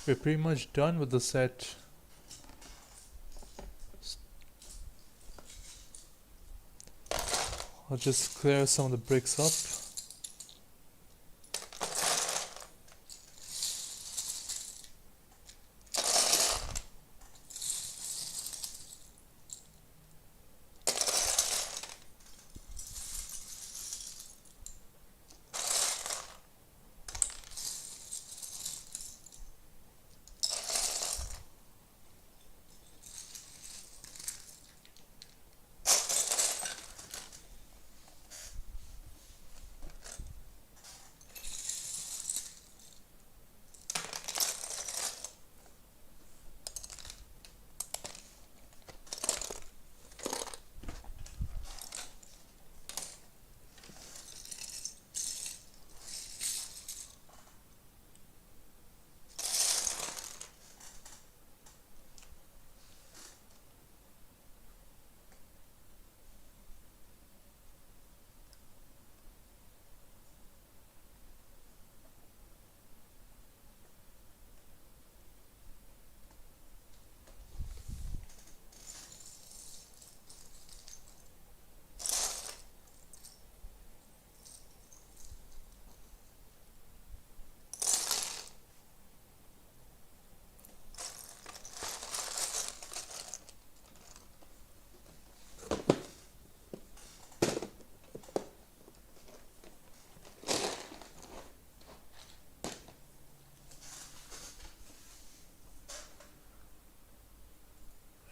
we're pretty much done with the set. I'll just clear some of the bricks up.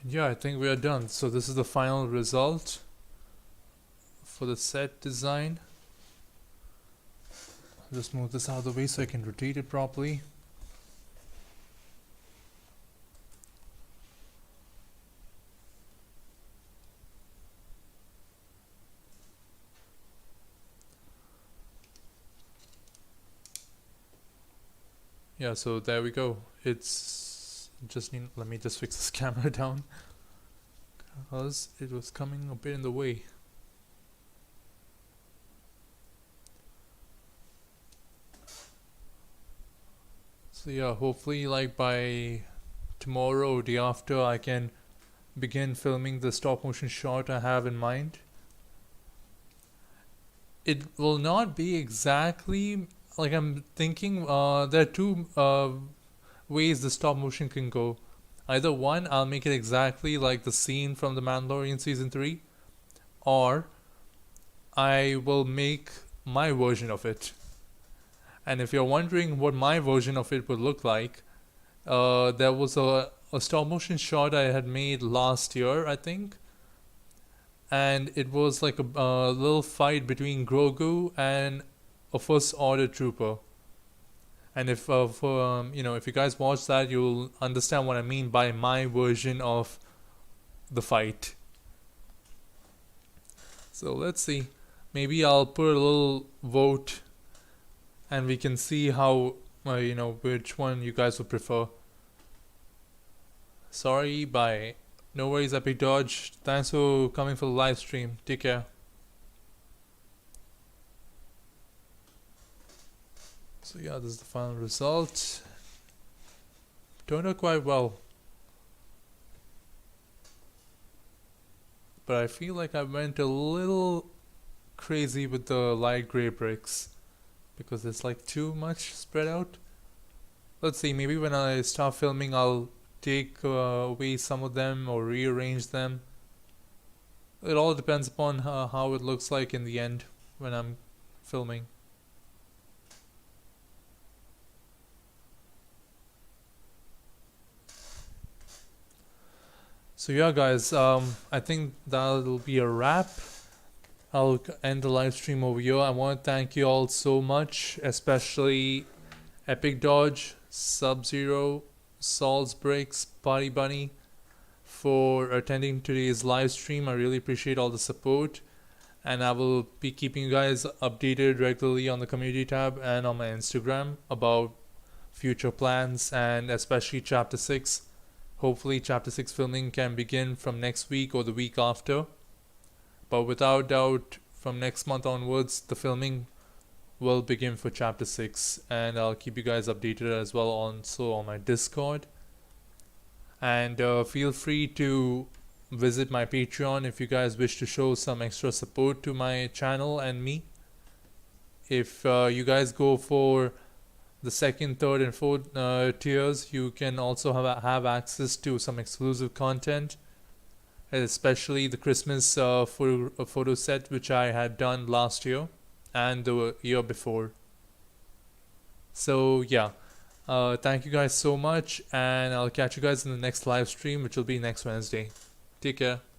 Yeah, I think we are done. So this is the final result for the set design. I'll just move this out of the way so I can rotate it properly. Yeah, so there we go. It's just let me just fix this camera down because it was coming a bit in the way. So yeah, hopefully like by tomorrow or day after I can begin filming the stop motion shot I have in mind. It will not be exactly like I'm thinking. There are two ways the stop motion can go. Either one, I'll make it exactly like the scene from The Mandalorian Season 3, or I will make my version of it. And if you're wondering what my version of it would look like, there was a stop motion shot I had made last year, I think. And it was like a little fight between Grogu and a First Order trooper. And if if you guys watch that, you'll understand what I mean by my version of the fight. So let's see. Maybe I'll put a little vote, and we can see how which one you guys would prefer. Sorry, bye. No worries, Epic Dodge. Thanks for coming for the live stream. Take care. So yeah, this is the final result. Turned out quite well. But I feel like I went a little crazy with the light grey bricks because it's like too much spread out. Let's see, maybe when I start filming I'll take away some of them or rearrange them. It all depends upon how it looks like in the end when I'm filming. So yeah guys, I think that'll be a wrap. I'll end the live stream over here. I want to thank you all so much, especially Epic Dodge, Sub-Zero, Sal's Bricks, Party Bunny, for attending today's live stream. I really appreciate all the support, and I will be keeping you guys updated regularly on the community tab and on my Instagram about future plans, and especially Chapter 6. Hopefully Chapter 6 filming can begin from next week or the week after. But without doubt, from next month onwards, the filming will begin for chapter 6, and I'll keep you guys updated as well on my Discord. And feel free to visit my Patreon if you guys wish to show some extra support to my channel and me. If you guys go for the second, third, and fourth tiers, you can also have access to some exclusive content, especially the Christmas photo set which I had done last year and the year before. So yeah, thank you guys so much, and I'll catch you guys in the next live stream, which will be next Wednesday. Take care.